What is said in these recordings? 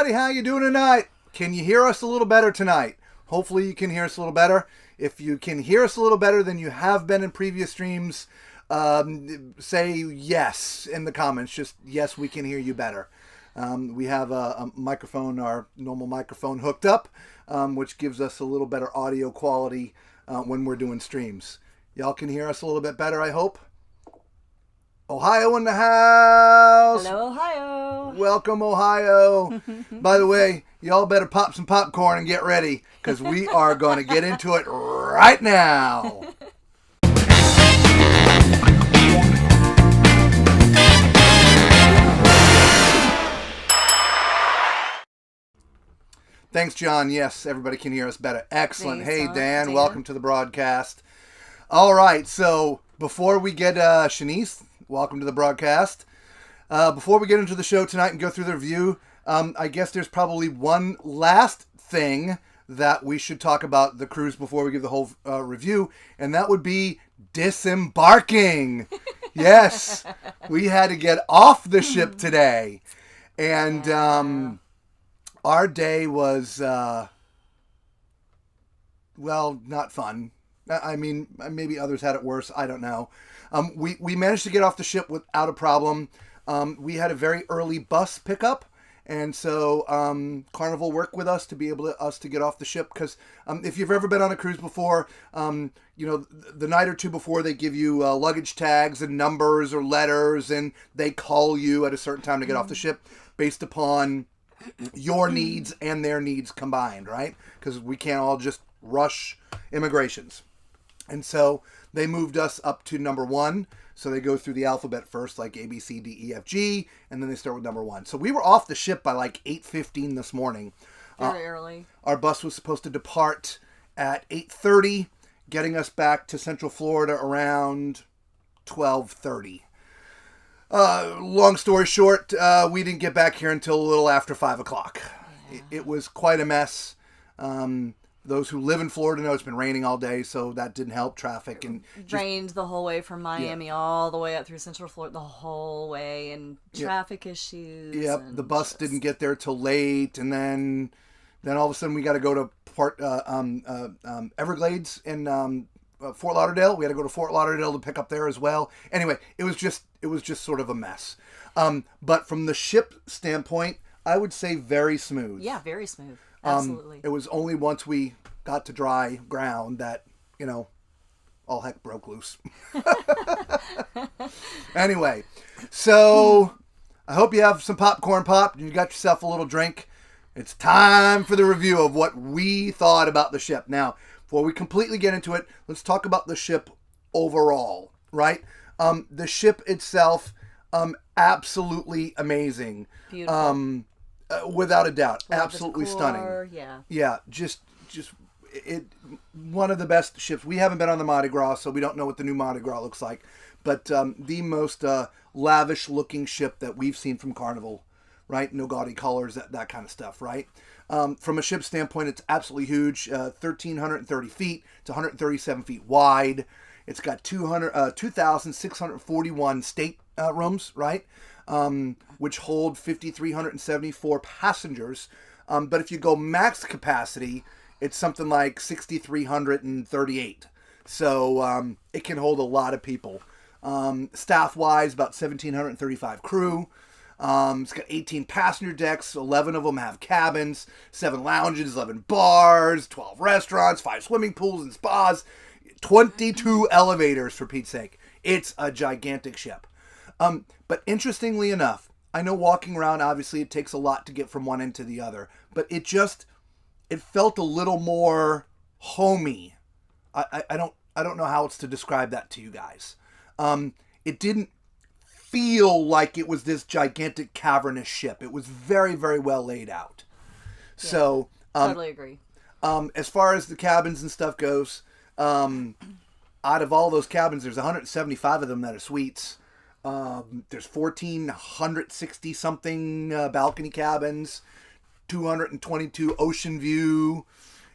everybody. How you doing tonight? Can you hear us a little better tonight? Hopefully you can hear us a little better. If you can hear us a little better than you have been in previous streams, say yes in the comments. Just yes, we can hear you better. We have a microphone, our normal microphone hooked up, which gives us a little better audio quality when we're doing streams. Y'all can hear us a little bit better, I hope. Ohio in the house. Hello, Ohio. Welcome, Ohio. By the way, y'all better pop some popcorn and get ready, because we are going to get into it right now. Thanks, John. Yes, everybody can hear us better. Excellent. Thanks, hey, Dan. Dan. Welcome to the broadcast. All right, so before we get Shanice, welcome to the broadcast. Before we get into the show tonight and go through the review, I guess there's probably one last thing that we should talk about the cruise before we give the whole review, and that would be disembarking. Yes, we had to get off the ship today, and our day was, well, not fun. I mean, maybe others had it worse. I don't know. We managed to get off the ship without a problem. We had a very early bus pickup, and so Carnival worked with us to be able to get off the ship. Because if you've ever been on a cruise before, the night or two before they give you luggage tags and numbers or letters, and they call you at a certain time to get off the ship based upon your needs and their needs combined, right? Because we can't all just rush immigrations. And so they moved us up to number 1. So they go through the alphabet first, like A, B, C, D, E, F, G, and then they start with number 1. So we were off the ship by like 8:15 this morning. Very early. Our bus was supposed to depart at 8:30, getting us back to Central Florida around 12:30. Long story short, we didn't get back here until a little after 5 o'clock. Yeah. It was quite a mess. Those who live in Florida know it's been raining all day, so that didn't help traffic. And rained the whole way from Miami all the way up through Central Florida, the whole way, and traffic issues. Yep, the bus didn't get there till late, and then all of a sudden we got to go to Everglades in Fort Lauderdale. We had to go to Fort Lauderdale to pick up there as well. Anyway, it was just sort of a mess. But from the ship standpoint, I would say very smooth. Yeah, very smooth. Absolutely. It was only once we got to dry ground that, all heck broke loose. Anyway, so I hope you have some popcorn popped and you got yourself a little drink. It's time for the review of what we thought about the ship. Now, before we completely get into it, let's talk about the ship overall, right? The ship itself, absolutely amazing. Beautiful. Without a doubt. Love absolutely the stunning. core, yeah. Yeah, just one of the best ships. We haven't been on the Mardi Gras, so we don't know what the new Mardi Gras looks like. But the most lavish looking ship that we've seen from Carnival, right? No gaudy colors, that kind of stuff, right? From a ship standpoint, it's absolutely huge. 1,330 feet. It's 137 feet wide. It's got 2,641 state rooms, right? Which hold 5,374 passengers. But if you go max capacity, it's something like 6,338. So it can hold a lot of people. Staff-wise, about 1,735 crew. It's got 18 passenger decks. 11 of them have cabins, 7 lounges, 11 bars, 12 restaurants, 5 swimming pools and spas, 22 elevators, for Pete's sake. It's a gigantic ship. But interestingly enough, I know walking around, obviously, it takes a lot to get from one end to the other, but it felt a little more homey. I don't know how else to describe that to you guys. It didn't feel like it was this gigantic cavernous ship. It was very, very well laid out. Yeah, so, totally agree. As far as the cabins and stuff goes, out of all those cabins, there's 175 of them that are suites. There's 1,460 something balcony cabins, 222 ocean view,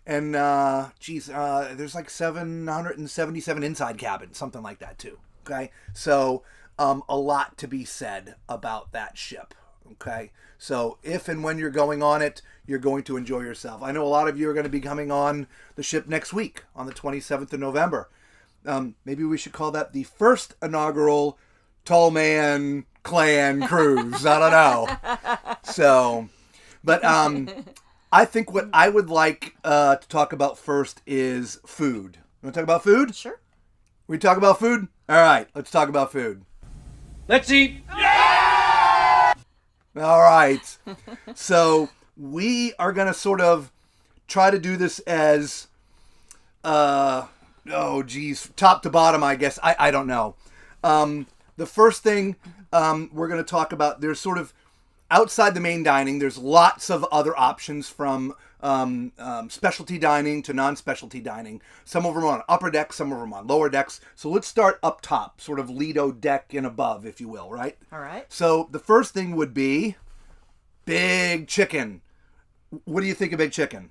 and there's like 777 inside cabins, something like that too. Okay, so a lot to be said about that ship. Okay, so if and when you're going on it, you're going to enjoy yourself. I know a lot of you are going to be coming on the ship next week on the 27th of November. Maybe we should call that the first inaugural Tall Man Clan cruise. I don't know. So, but I think what I would like to talk about first is food. You want to talk about food? Sure. We talk about food? All right, let's talk about food. Let's eat. All right. So we are going to sort of try to do this as, top to bottom, I guess. I don't know. The first thing we're going to talk about, there's sort of outside the main dining, there's lots of other options from specialty dining to non-specialty dining. Some of them are on upper decks, some of them on lower decks. So let's start up top, sort of Lido deck and above, if you will, right? All right. So the first thing would be Big Chicken. What do you think of Big Chicken?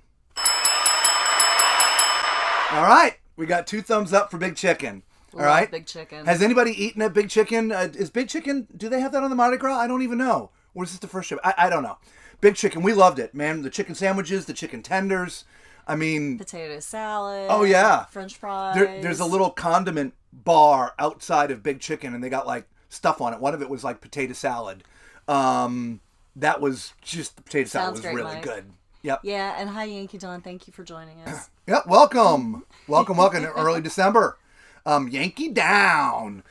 All right. We got 2 thumbs up for Big Chicken. All right. Big Chicken. Has anybody eaten at Big Chicken? Is Big Chicken, do they have that on the Mardi Gras? I don't even know. Or is this the first trip? I don't know. Big Chicken, we loved it, man. The chicken sandwiches, the chicken tenders. I mean... Potato salad. Oh, yeah. French fries. There's a little condiment bar outside of Big Chicken, and they got, like, stuff on it. One of it was, like, potato salad. That was just... The potato salad was great, really Mike. good. Yep. Yeah, and hi, Yankee Don. Thank you for joining us. Yep, welcome. Welcome in early December. Yankee down.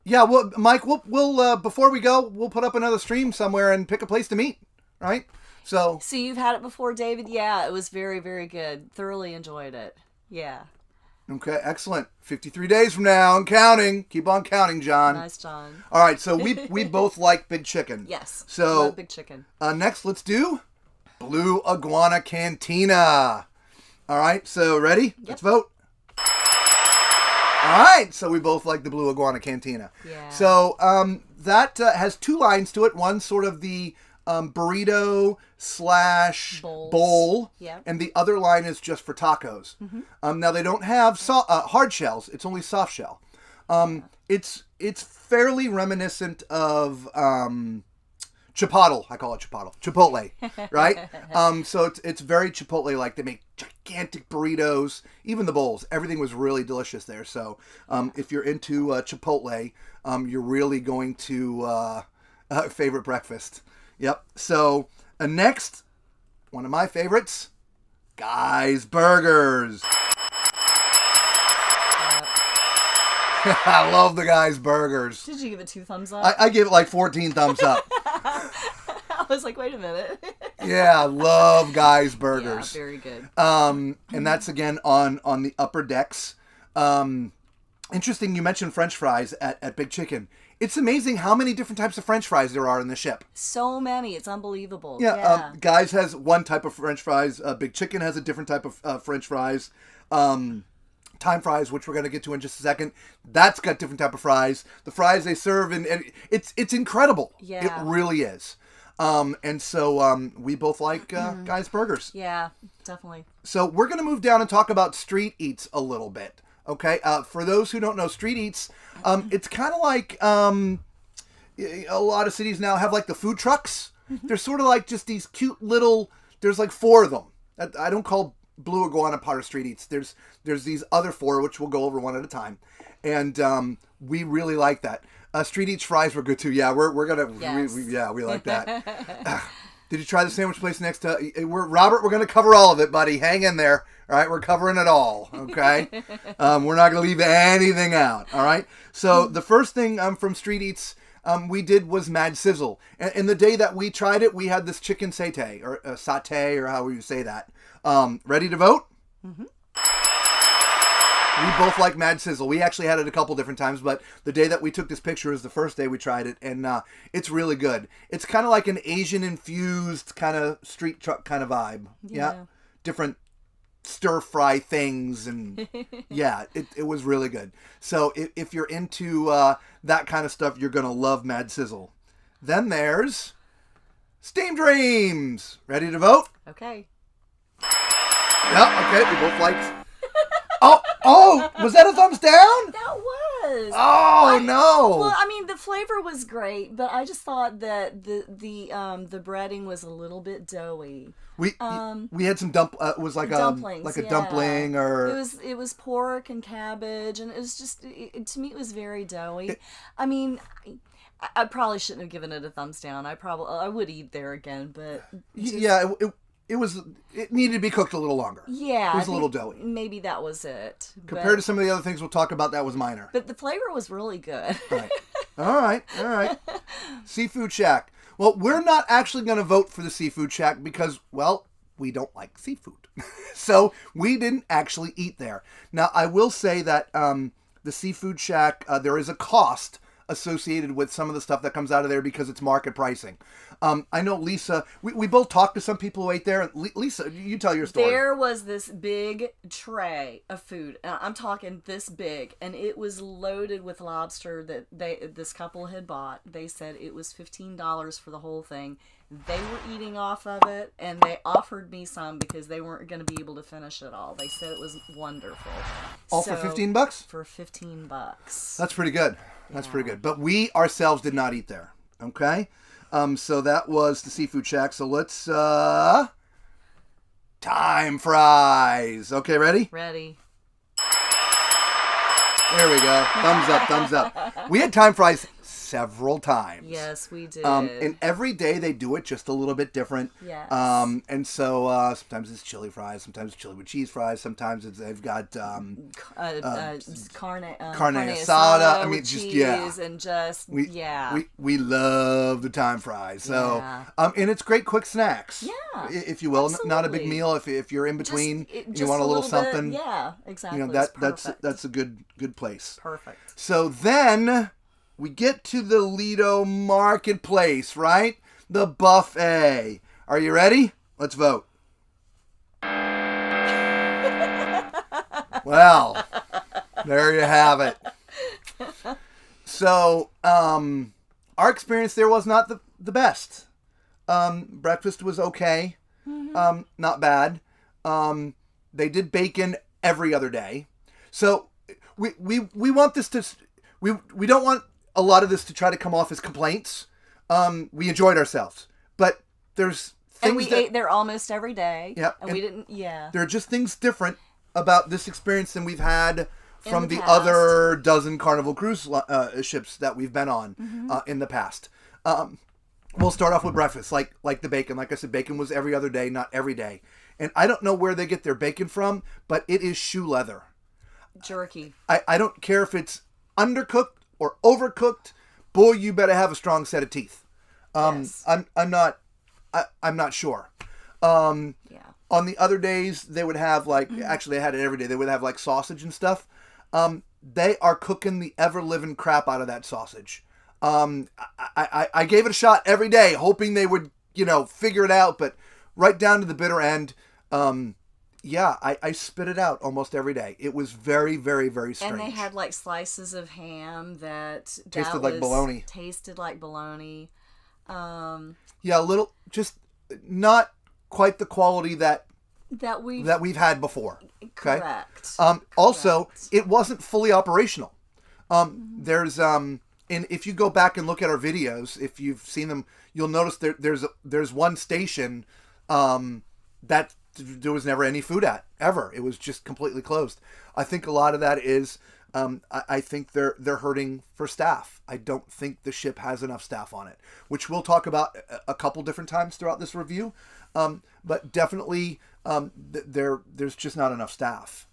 Yeah, well, Mike, we'll before we go, we'll put up another stream somewhere and pick a place to meet, right? So you've had it before, David? Yeah, it was very, very good. Thoroughly enjoyed it. Yeah. Okay, excellent. 53 days from now and counting. Keep on counting, John. Nice, John. All right, so we both like Big Chicken. Yes. So love Big Chicken. Next, let's do Blue Iguana Cantina. All right, so ready? Yep. Let's vote. All right, so we both like the Blue Iguana Cantina. Yeah. So that has 2 lines to it. One sort of the burrito / bowl, Yep. and the other line is just for tacos. Mm-hmm. Now they don't have hard shells; it's only soft shell. It's fairly reminiscent of Chipotle. I call it Chipotle, right? So it's very Chipotle-like. They make gigantic burritos, even the bowls. Everything was really delicious there. So if you're into Chipotle, you're really going to favorite breakfast. Yep. So next, one of my favorites, Guy's Burgers. I love the Guy's Burgers. Did you give it 2 thumbs up? I give it like 14 thumbs up. I was like, wait a minute. Yeah, I love Guy's Burgers. Yeah, very good. And that's again on the upper decks. Interesting, you mentioned French fries at Big Chicken. It's amazing how many different types of French fries there are in the ship. So many, it's unbelievable. Yeah. Guy's has one type of French fries. Big Chicken has a different type of French fries. Time fries, which we're going to get to in just a second, that's got different type of fries. The fries they serve, and it's incredible. Yeah. It really is. And so we both like Guy's Burgers. Yeah, definitely. So we're going to move down and talk about street eats a little bit. Okay? For those who don't know, street eats, it's kind of like a lot of cities now have like the food trucks. They're sort of like just these cute little, there's like 4 of them. I don't call Blue Iguana part of street eats. There's these other 4, which we'll go over one at a time. And we really like that. Street eats fries were good too. Yeah, we're gonna yes. we like that. Did you try the sandwich place next to Robert? We're gonna cover all of it, buddy. Hang in there. All right, we're covering it all. Okay, we're not gonna leave anything out. All right. So the first thing from street eats we did was Mad Sizzle. And the day that we tried it, we had this chicken satay or satay or however you say that. Ready to vote? Mm-hmm. We both like Mad Sizzle. We actually had it a couple different times, but the day that we took this picture is the first day we tried it, and it's really good. It's kind of like an Asian-infused kind of street truck kind of vibe. Yeah. Different stir-fry things, and yeah, it was really good. So if you're into that kind of stuff, you're going to love Mad Sizzle. Then there's Steam Dreams. Ready to vote? Okay. Yeah, okay, we both like... Oh, was that a thumbs down? That was. Oh, no. Well, I mean, the flavor was great, but I just thought that the breading was a little bit doughy. We had some it was like dumplings, a dumpling, or it was pork and cabbage, and it was just to me it was very doughy. I mean, I probably shouldn't have given it a thumbs down. I would eat there again, but it needed to be cooked a little longer. Yeah, it was a little doughy. Maybe that was it. Compared to some of the other things we'll talk about, that was minor. But the flavor was really good. Right. All right. Seafood Shack. Well, we're not actually going to vote for the Seafood Shack because, well, we don't like seafood. So we didn't actually eat there. Now, I will say that the Seafood Shack, there is a cost associated with some of the stuff that comes out of there because it's market pricing. I know Lisa, we both talked to some people who ate there. Lisa, you tell your story. There was this big tray of food. I'm talking this big, and it was loaded with lobster that this couple had bought. They said it was $15 for the whole thing. They were eating off of it, and they offered me some because they weren't going to be able to finish it all. They said it was wonderful. All for $15? For $15. That's pretty good. That's pretty good. But we ourselves did not eat there. Okay? So that was the Seafood Shack. So let's time fries. Okay, ready? Ready. There we go. Thumbs up. We had time fries several times. Yes, we did. And every day they do it just a little bit different. Yes. And so sometimes it's chili fries, sometimes it's chili with cheese fries, sometimes they've got carne asada. I mean, cheese and just we love the time fries. So and it's great quick snacks. Yeah, if you will, absolutely. Not a big meal. If you're in between, just you want a little something. Bit, yeah, exactly. That's a good place. Perfect. So then we get to the Lido Marketplace, right? The buffet. Are you ready? Let's vote. Well, there you have it. So, our experience there was not the best. Breakfast was okay. Not bad. They did bacon every other day. So, we want this to... We don't want a lot of this to try to come off as complaints. We enjoyed ourselves, but there's things and we ate there almost every day. Yeah, and we didn't. Yeah, there are just things different about this experience than we've had from the past. other dozen Carnival cruise ships that we've been on in the past. We'll start off with breakfast, like the bacon. Like I said, bacon was every other day, not every day. And I don't know where they get their bacon from, but it is shoe leather. Jerky. I don't care if it's undercooked or overcooked. Boy, you better have a strong set of teeth. Yes. I'm not sure. On the other days they would have actually they had it every day. They would have like sausage and stuff. They are cooking the ever living crap out of that sausage. I gave it a shot every day, hoping they would figure it out, but right down to the bitter end. I spit it out almost every day. It was very, very, very strange. And they had like slices of ham that tasted like bologna. Tasted like bologna. A little, just not quite the quality that we've had before. Okay? Correct. Also, it wasn't fully operational. There's and if you go back and look at our videos, if you've seen them, you'll notice there's one station that there was never any food at, ever. It was just completely closed. I think a lot of that is, I think they're hurting for staff. I don't think the ship has enough staff on it, which we'll talk about a couple different times throughout this review. But definitely, there's just not enough staff.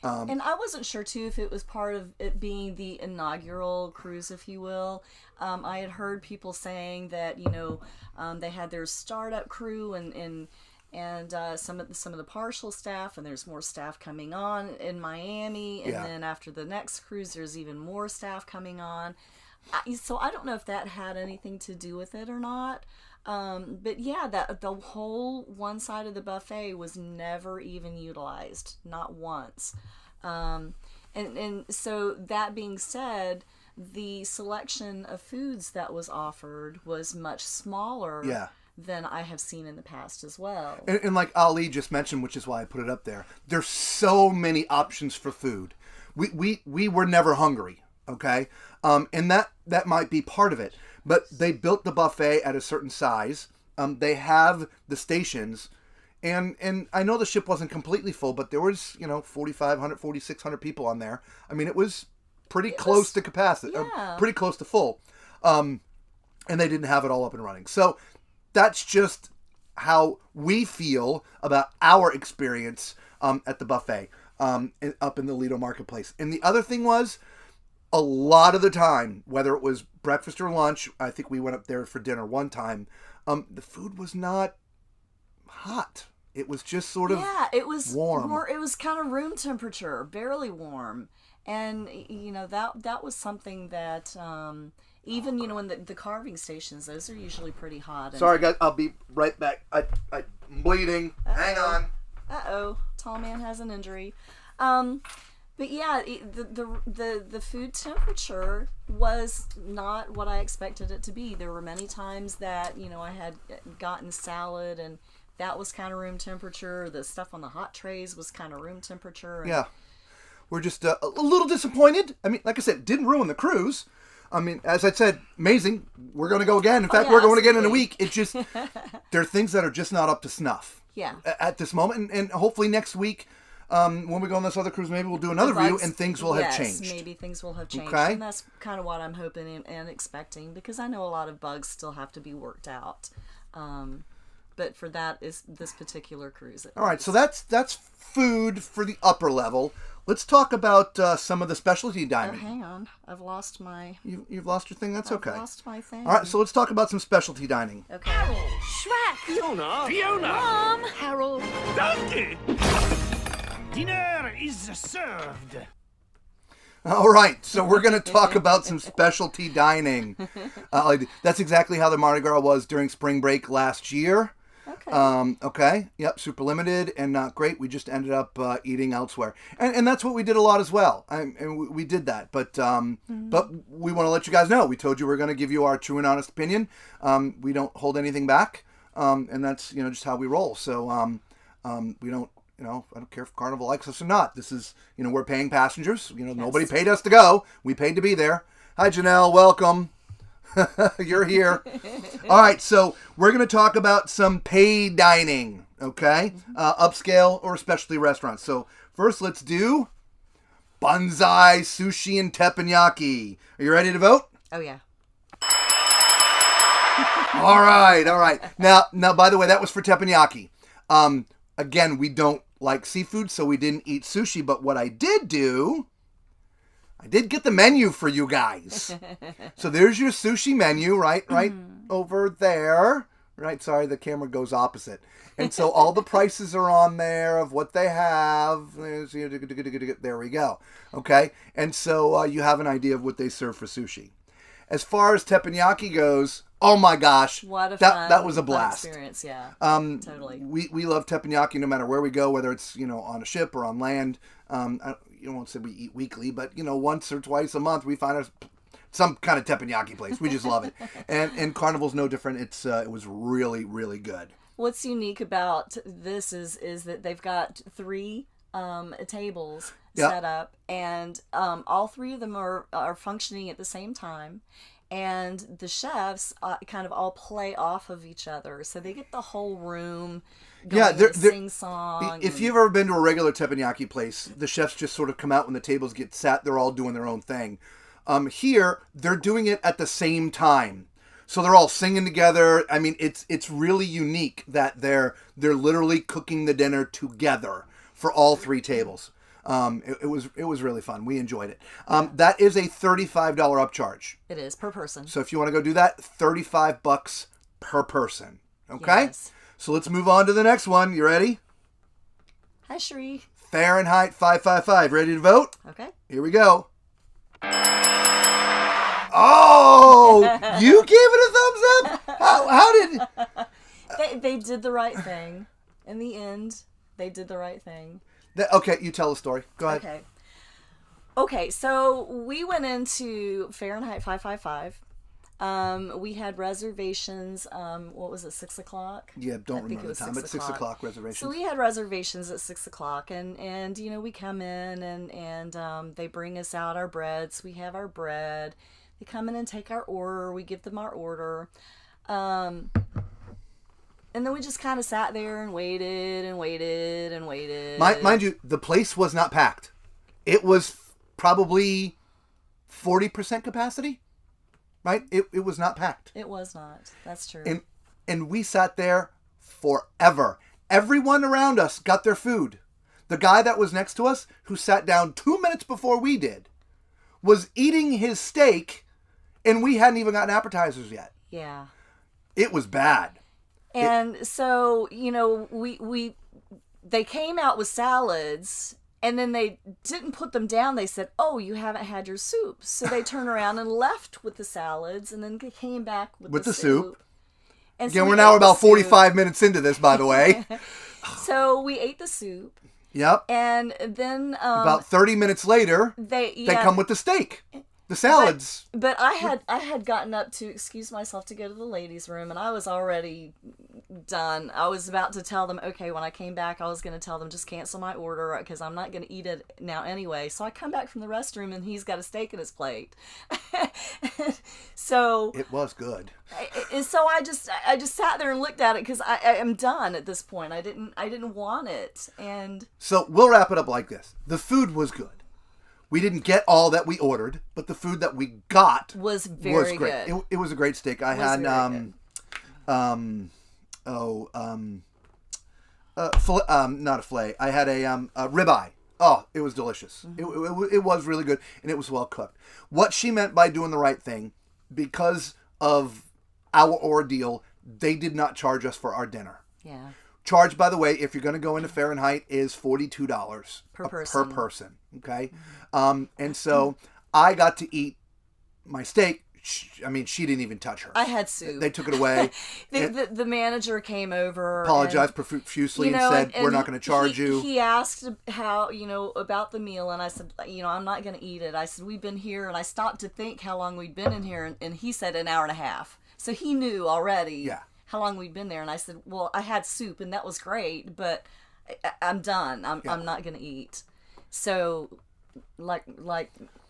And I wasn't sure too if it was part of it being the inaugural cruise, if you will. I had heard people saying that they had their startup crew and some of the partial staff, and there's more staff coming on in Miami, and then after the next cruise there's even more staff coming on. So I don't know if that had anything to do with it or not. But that the whole one side of the buffet was never even utilized, not once. And so that being said, the selection of foods that was offered was much smaller than I have seen in the past as well. And like Ali just mentioned, which is why I put it up there, there's so many options for food. We were never hungry. Okay, and that might be part of it. But they built the buffet at a certain size. They have the stations, and I know the ship wasn't completely full, but there was 4,500, 4,600 people on there. I mean, it was pretty close to capacity, pretty close to full, and they didn't have it all up and running. So that's just how we feel about our experience at the buffet up in the Lido Marketplace. And the other thing was, a lot of the time, whether it was breakfast or lunch, I think we went up there for dinner one time, the food was not hot. It was just sort of it was warm. It was kind of room temperature, barely warm. And, that was something that, even, in the carving stations, those are usually pretty hot. Sorry, guys, I'll be right back. I'm bleeding. Hang on. Tall man has an injury. But yeah, the food temperature was not what I expected it to be. There were many times that, I had gotten salad and that was kind of room temperature. The stuff on the hot trays was kind of room temperature. Yeah. We're just a little disappointed. I mean, like I said, it didn't ruin the cruise. I mean, as I said, amazing. We're going to go again. In fact, we're going again in a week. It's just, there are things that are just not up to snuff. Yeah. At this moment. And hopefully next week, when we go on this other cruise, maybe we'll do another review and things will have changed. Maybe things will have changed. Okay. And that's kind of what I'm hoping and expecting, because I know a lot of bugs still have to be worked out. But for that is this particular cruise. All right, so that's food for the upper level. Let's talk about some of the specialty dining. Oh, hang on. I've lost my... You've lost your thing? That's okay. I've lost my thing. All right, so let's talk about some specialty dining. Okay. Shrek! Fiona! Mom! Harold! Donkey! Dinner is served. All right, so we're going to talk about some specialty dining. That's exactly how the Mardi Gras was during spring break last year. Okay. Okay. Yep. Super limited and not great. We just ended up eating elsewhere, and that's what we did a lot as well. And we did that, but we want to let you guys know. We told you we're going to give you our true and honest opinion. We don't hold anything back, and that's just how we roll. So we don't. I don't care if Carnival likes us or not. This is we're paying passengers. Nobody paid us to go. We paid to be there. Hi, Janelle. Welcome. You're here. All right, so we're going to talk about some paid dining, okay? Upscale or specialty restaurants. So first, let's do bonsai, sushi, and teppanyaki. Are you ready to vote? Oh, yeah. All right. Now, by the way, that was for teppanyaki. Again, we don't like seafood, so we didn't eat sushi. But what I did do... I did get the menu for you guys. So there's your sushi menu, right over there. Right, sorry, the camera goes opposite. And so all the prices are on there of what they have. There we go. Okay, and so you have an idea of what they serve for sushi. As far as teppanyaki goes, oh my gosh, what a that was a blast. Experience, yeah. Totally. We love teppanyaki no matter where we go, whether it's on a ship or on land. You won't say we eat weekly, but once or twice a month we find some kind of teppanyaki place. We just love it, and Carnival's no different. It was really, really good. What's unique about this is that they've got 3 tables set up, and all 3 of them are functioning at the same time. And the chefs kind of all play off of each other, so they get the whole room going and sing song. If you've ever been to a regular teppanyaki place, the chefs just sort of come out when the tables get set. They're all doing their own thing. Here, they're doing it at the same time, so they're all singing together. I mean, it's really unique that they're literally cooking the dinner together for all 3 tables. It was really fun. We enjoyed it. That is a $35 upcharge. It is per person. So if you want to go do that, $35 per person. Okay? Yes. So let's move on to the next one. You ready? Hi, Shree. Fahrenheit 555. Ready to vote? Okay. Here we go. Oh! You gave it a thumbs up? How did... They did the right thing. In the end, they did the right thing. Okay, you tell the story. Go ahead. Okay, so we went into Fahrenheit 555. We had reservations. What was it, 6 o'clock? Yeah, don't remember the time, but 6 o'clock reservations. So we had reservations at 6 o'clock, and we come in, and they bring us out our breads. We have our bread. They come in and take our order. We give them our order. And then we just kind of sat there and waited and waited and waited. Mind you, the place was not packed. It was probably 40% capacity, right? It was not packed. It was not. That's true. And we sat there forever. Everyone around us got their food. The guy that was next to us, who sat down 2 minutes before we did, was eating his steak, and we hadn't even gotten appetizers yet. Yeah. It was bad. And so, they came out with salads, and then they didn't put them down. They said, "Oh, you haven't had your soup." So they turned around and left with the salads, and then they came back with the soup. And Again, so we're now about 45 minutes into this, by the way. So we ate the soup. Yep. And then about 30 minutes later, they come with the steak. The salads. But I had gotten up to excuse myself to go to the ladies' room, and I was already done. I was about to tell them, okay, when I came back, I was going to tell them just cancel my order because I'm not going to eat it now anyway. So I come back from the restroom, and he's got a steak in his plate. So it was good. And so I just sat there and looked at it because I am done at this point. I didn't want it, and so we'll wrap it up like this. The food was good. We didn't get all that we ordered, but the food that we got was very great. good. It was a great steak. I had not a fillet. I had a ribeye. Oh, it was delicious. Mm-hmm. It was really good, and it was well cooked. What she meant by doing the right thing, because of our ordeal, they did not charge us for our dinner. Yeah. Charge, by the way, if you're going to go into Fahrenheit, is $42 per person. Okay, and so I got to eat my steak. She didn't even touch her. I had soup. They took it away. The manager came over, apologized profusely, and said, "We're not going to charge you." He asked how about the meal, and I said, I'm not going to eat it. I said, we've been here, and I stopped to think how long we'd been in here, and he said an hour and a half. So he knew already. Yeah. How long we'd been there, and I said, well, I had soup, and that was great, but I'm done. I'm not going to eat. So, like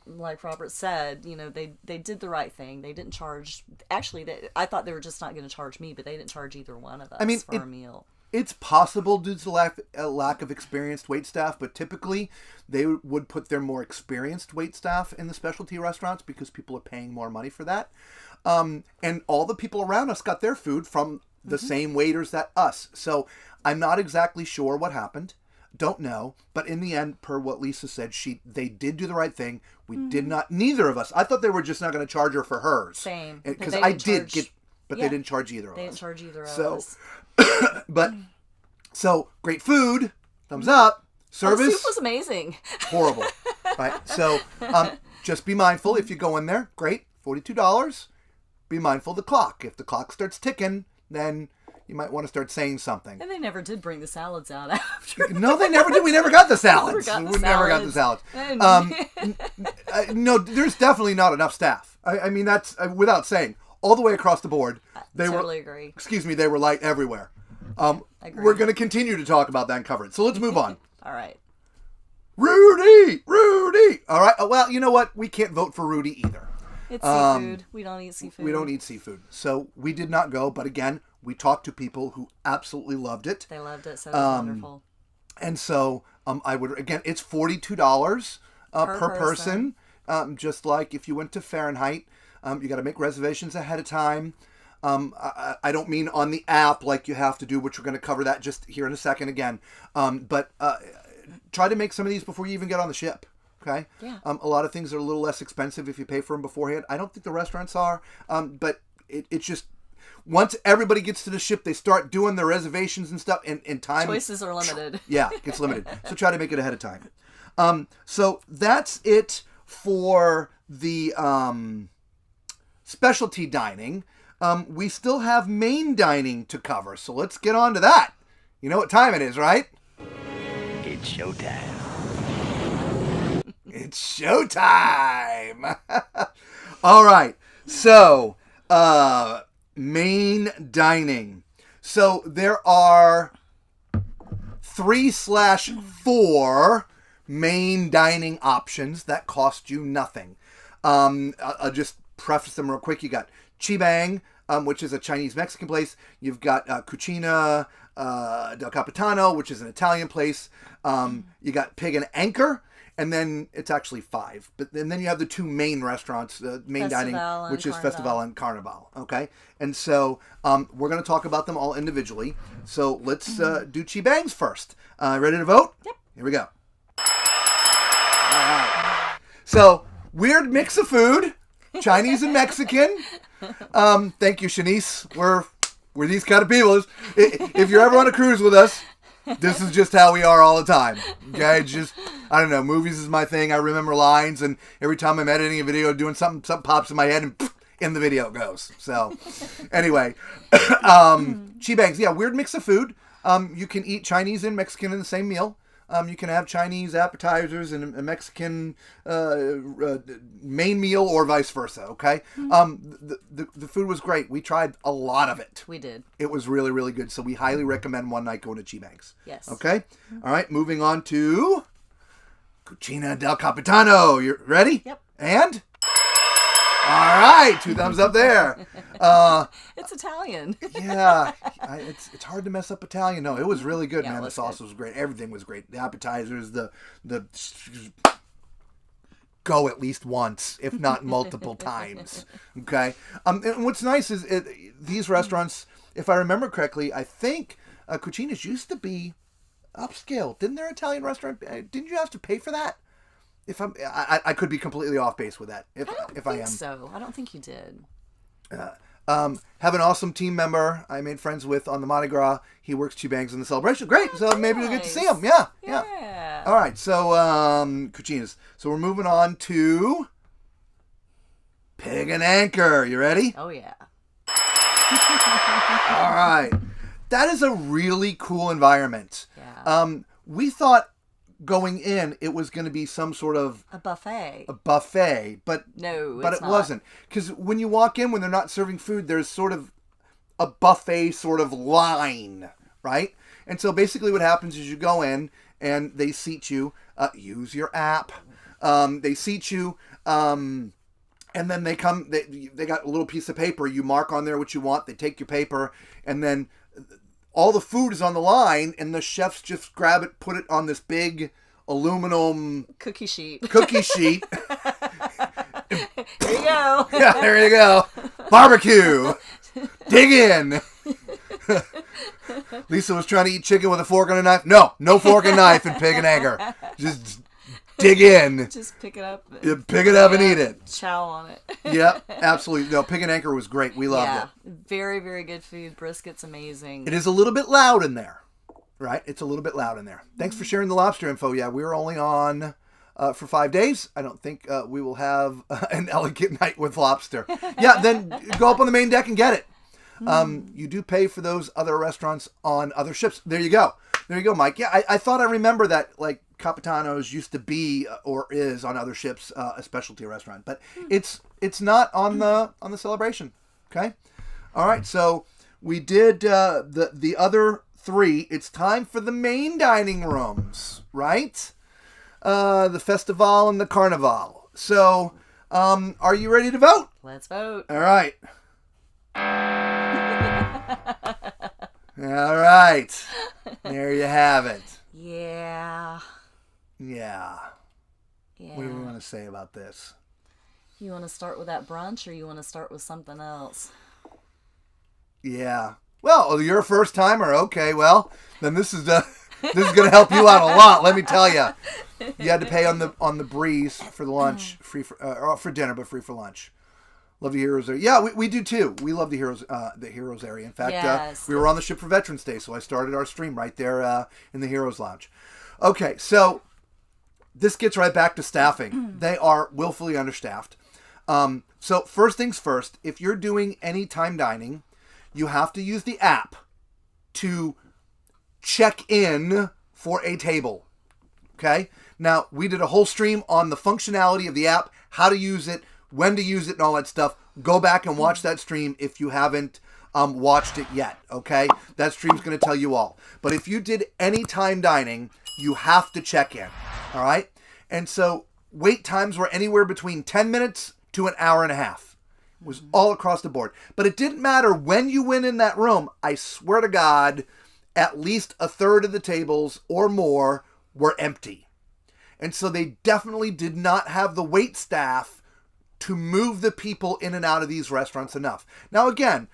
Robert said, they did the right thing. They didn't charge. Actually, I thought they were just not going to charge me, but they didn't charge either one of us for our meal. It's possible due to lack of experienced waitstaff, but typically they would put their more experienced waitstaff in the specialty restaurants because people are paying more money for that. And all the people around us got their food from the same waiters that us. So I'm not exactly sure what happened. Don't know. But in the end, per what Lisa said, they did do the right thing. We did not, neither of us. I thought they were just not going to charge her for hers. Same. Because I did get, but they didn't charge either of us. They didn't charge either of us. So great food, thumbs up. Service. The soup was amazing. Horrible. Right. So just be mindful if you go in there. Great. $42. Be mindful of the clock. If the clock starts ticking, then you might want to start saying something. And they never did bring the salads out after. No, they never did. We never got the salads. We never got the salads. No, there's definitely not enough staff. I mean, that's without saying. All the way across the board. They totally agree. Excuse me, they were light everywhere. We're going to continue to talk about that and cover it. So let's move on. All right. Rudy! All right. Well, you know what? We can't vote for Rudy either. It's seafood. We don't eat seafood. We don't eat seafood. So we did not go. But again, we talked to people who absolutely loved it. They loved it. So it was wonderful. And so I would, again, it's $42 per person. Just like if you went to Fahrenheit, you got to make reservations ahead of time. I don't mean on the app like you have to do, which we're going to cover that just here in a second again. But try to make some of these before you even get on the ship. Okay. Yeah. A lot of things are a little less expensive if you pay for them beforehand. I don't think the restaurants are. But it's just once everybody gets to the ship, they start doing their reservations and stuff. And time choices are limited. Yeah, it gets limited. So try to make it ahead of time. So that's it for the specialty dining. We still have main dining to cover, so let's get on to that. You know what time it is, right? It's showtime. It's showtime! All right, so Main dining. So there are 3/4 main dining options that cost you nothing. I'll just preface them real quick. You got Chibang, which is a Chinese-Mexican place. You've got Cucina del Capitano, which is an Italian place. You got Pig and Anchor, and then it's actually 5. And then you have the 2 main restaurants, main dining, which is Festival and Carnival. Okay? And so we're going to talk about them all individually. So let's do Chibang's first. Ready to vote? Yep. Here we go. All right. So, weird mix of food, Chinese and Mexican. Thank you, Shanice. We're these kind of people. If you're ever on a cruise with us, this is just how we are all the time. Okay, just I don't know. Movies is my thing. I remember lines, and every time I'm editing a video, doing something pops in my head, and in the video it goes. So, anyway, Chibang's, yeah, weird mix of food. You can eat Chinese and Mexican in the same meal. You can have Chinese appetizers and a Mexican main meal, or vice versa. Okay. The food was great. We tried a lot of it. We did. It was really, really good. So we highly recommend one night going to Chibang's. Yes. Okay. All right. Moving on to Cucina del Capitano. You ready? Yep. And. All right, 2 thumbs up there. It's Italian. Yeah, it's hard to mess up Italian. No, it was really good, Yeah, man. The it sauce was was great. Everything was great. The appetizers, the go at least once, if not multiple times. Okay. And what's nice is these restaurants, if I remember correctly, I think Cucina's used to be upscale. Didn't their Italian restaurant? Didn't you have to pay for that? If I could be completely off base with that. If I am. So I don't think you did. Have an awesome team member I made friends with on the Mardi Gras. He works Chibang's in the celebration. Great. Oh, So maybe we'll get to nice. see him. Yeah. Yeah. All right. So Cucina's. So we're moving on to Pig and Anchor. You ready? Oh yeah. All right. That is a really cool environment. Yeah. We thought going in it was going to be some sort of A buffet. but No, but it's it not. wasn't, because when you walk in, when they're not serving food, there's sort of a buffet sort of line, right? And so basically what happens is you go in and they seat you, use your app, they seat you, and then they got a little piece of paper, you mark on there what you want, they take your paper, and then all the food is on the line, and the chefs just grab it, put it on this big aluminum Cookie sheet. There There you go. Yeah, there you go. Barbecue. Dig in. Lisa was trying to eat chicken with a fork and a knife. No fork and knife in Pig and Anchor. Just dig in. Just pick it up. You pick it up and eat it. Chow on it. Yep, absolutely. No, Pig and Anchor was great. We loved it. Very, very good food. Brisket's amazing. It is a little bit loud in there, right? It's a little bit loud in there. Thanks for sharing the lobster info. Yeah, we were only on for 5 days. I don't think we will have an elegant night with lobster. Yeah, then go up on the main deck and get it. You do pay for those other restaurants on other ships. There you go, Mike. Yeah, I thought I remember that, like, Capitano's used to be or is on other ships a specialty restaurant, but it's not on the Celebration. Okay, all right. So we did the other 3. It's time for the main dining rooms, right? The Festival and the Carnival. So, are you ready to vote? Let's vote. All right. All right. There you have it. Yeah. Yeah. What do you want to say about this? You want to start with that brunch, or you want to start with something else? Yeah. Well, you're a first timer. Okay. Well, then this is going to help you out a lot. Let me tell you. You had to pay on the breeze for the lunch, free for dinner, but free for lunch. Love the Heroes area. Yeah, we do too. We love the Heroes area. In fact, Yes. We were on the ship for Veterans Day, so I started our stream right there in the Heroes Lounge. Okay, so this gets right back to staffing. They are willfully understaffed. So first things first, if you're doing any time dining, you have to use the app to check in for a table. Okay? Now, we did a whole stream on the functionality of the app, how to use it, when to use it and all that stuff, go back and watch that stream if you haven't watched it yet, okay? That stream's going to tell you all. But if you did any time dining, you have to check in, all right? And so wait times were anywhere between 10 minutes to an hour and a half. It was all across the board. But it didn't matter when you went in that room. I swear to God, at least a third of the tables or more were empty. And so they definitely did not have the wait staff to move the people in and out of these restaurants enough. Now, again,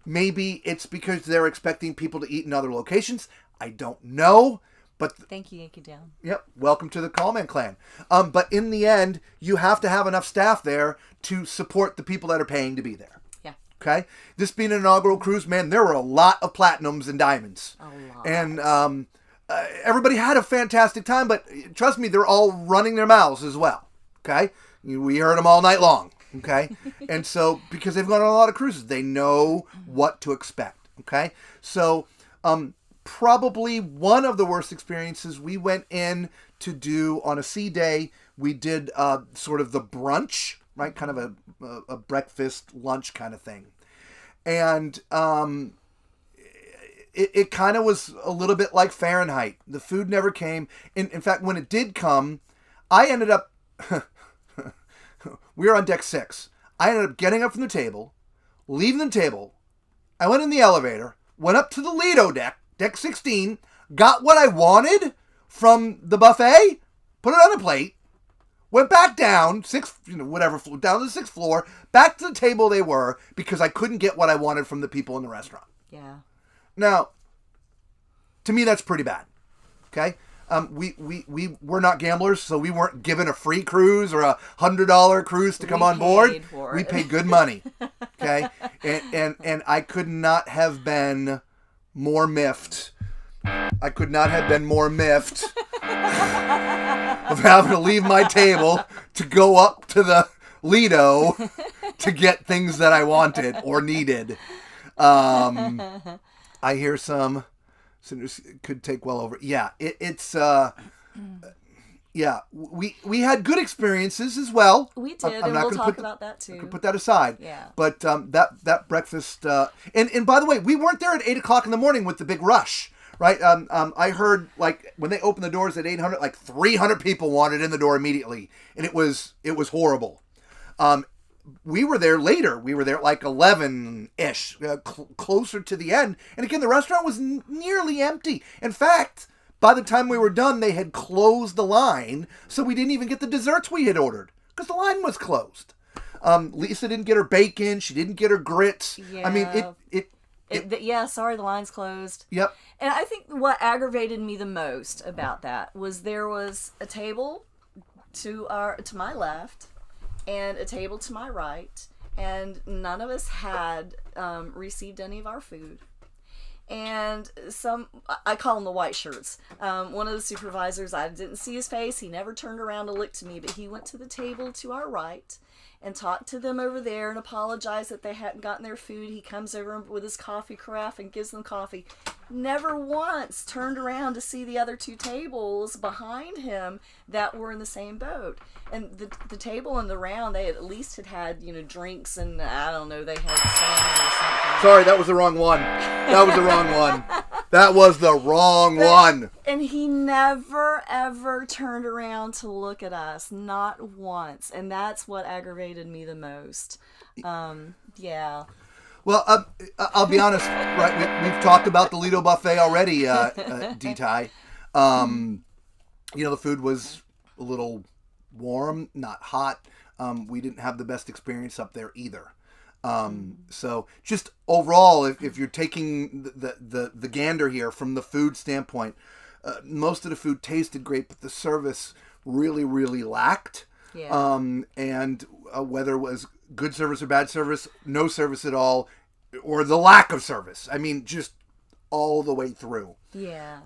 maybe it's because they're expecting people to eat in other locations. I don't know. But thank you, Yankee Down. Yep, welcome to the Callman Clan. But in the end, you have to have enough staff there to support the people that are paying to be there. Yeah. Okay? This being an inaugural cruise, man, there were a lot of platinums and diamonds. A lot. And everybody had a fantastic time, but trust me, they're all running their mouths as well. Okay? We heard them all night long. Okay? And so, because they've gone on a lot of cruises, they know what to expect. Okay? So, probably one of the worst experiences we went in to do on a sea day. We did sort of the brunch, right? Kind of a breakfast, lunch kind of thing. And it kind of was a little bit like Fahrenheit. The food never came. In fact, when it did come, I ended up... we were on deck 6. I ended up getting up from the table, leaving the table. I went in the elevator, went up to the Lido deck, Deck 16, got what I wanted from the buffet, put it on a plate, went back down, down to the 6th floor, back to the table they were, because I couldn't get what I wanted from the people in the restaurant. Yeah. Now, to me, that's pretty bad. Okay? We were not gamblers, so we weren't given a free cruise or $100 cruise to come on board. We paid good money. Okay? And I could not have been more miffed. I could not have been more miffed of having to leave my table to go up to the Lido to get things that I wanted or needed. I hear some could take well over. Yeah, yeah, we had good experiences as well. We did, and we'll talk about that too. I could put that aside. Yeah. But that breakfast, and by the way, we weren't there at 8 o'clock in the morning with the big rush, right? I heard like when they opened the doors at 800, like 300 people wanted in the door immediately, and it was horrible. We were there later. We were there at like 11-ish, closer to the end. And again, the restaurant was nearly empty. In fact, by the time we were done, they had closed the line, so we didn't even get the desserts we had ordered because the line was closed. Lisa didn't get her bacon. She didn't get her grits. Yeah. I mean, yeah, sorry, the line's closed. Yep. And I think what aggravated me the most about that was there was a table to my left and a table to my right, and none of us had received any of our food. And I call them the white shirts. One of the supervisors, I didn't see his face. He never turned around to look to me, but he went to the table to our right and talked to them over there and apologized that they hadn't gotten their food. He comes over with his coffee carafe and gives them coffee. Never once turned around to see the other 2 tables behind him that were in the same boat. And the table in the round, they at least had drinks, and I don't know, they had salmon or something. Sorry, that was the wrong one. That was the wrong one. That was the wrong one. And he never, ever turned around to look at us. Not once. And that's what aggravated me the most. Yeah. Well, I'll be honest, right? We've talked about the Lido buffet already, D-Ty. The food was a little warm, not hot. We didn't have the best experience up there either. So just overall, if you're taking the gander here from the food standpoint, most of the food tasted great, but the service really, really lacked. Yeah. And whether it was good service or bad service, no service at all, or the lack of service. I mean, just all the way through. Yeah.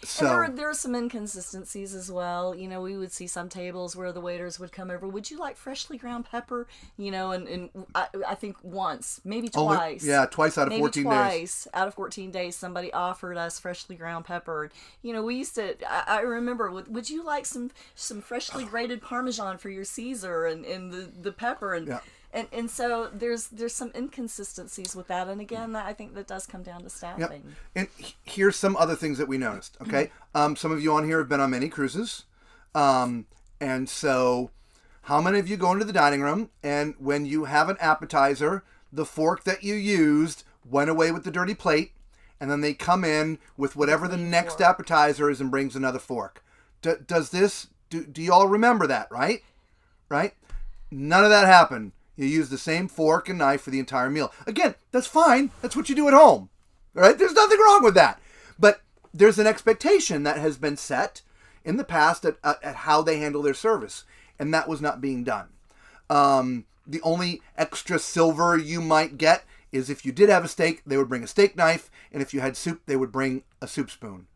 So And there are some inconsistencies as well. We would see some tables where the waiters would come over. Would you like freshly ground pepper? And I think once, maybe twice. Twice out of maybe 14 days. twice out of 14 days, somebody offered us freshly ground pepper. We used to. I remember. Would you like some freshly grated Parmesan for your Caesar and the pepper and. Yeah. And so there's some inconsistencies with that, and again, I think that does come down to staffing. Yep. And here's some other things that we noticed. Okay, some of you on here have been on many cruises, and so how many of you go into the dining room and when you have an appetizer, the fork that you used went away with the dirty plate, and then they come in with whatever the next appetizer is and brings another fork. Does this? Do you all remember that? Right? None of that happened. You use the same fork and knife for the entire meal. Again, that's fine. That's what you do at home. All right? There's nothing wrong with that. But there's an expectation that has been set in the past at how they handle their service. And that was not being done. The only extra silver you might get is if you did have a steak, they would bring a steak knife. And if you had soup, they would bring a soup spoon.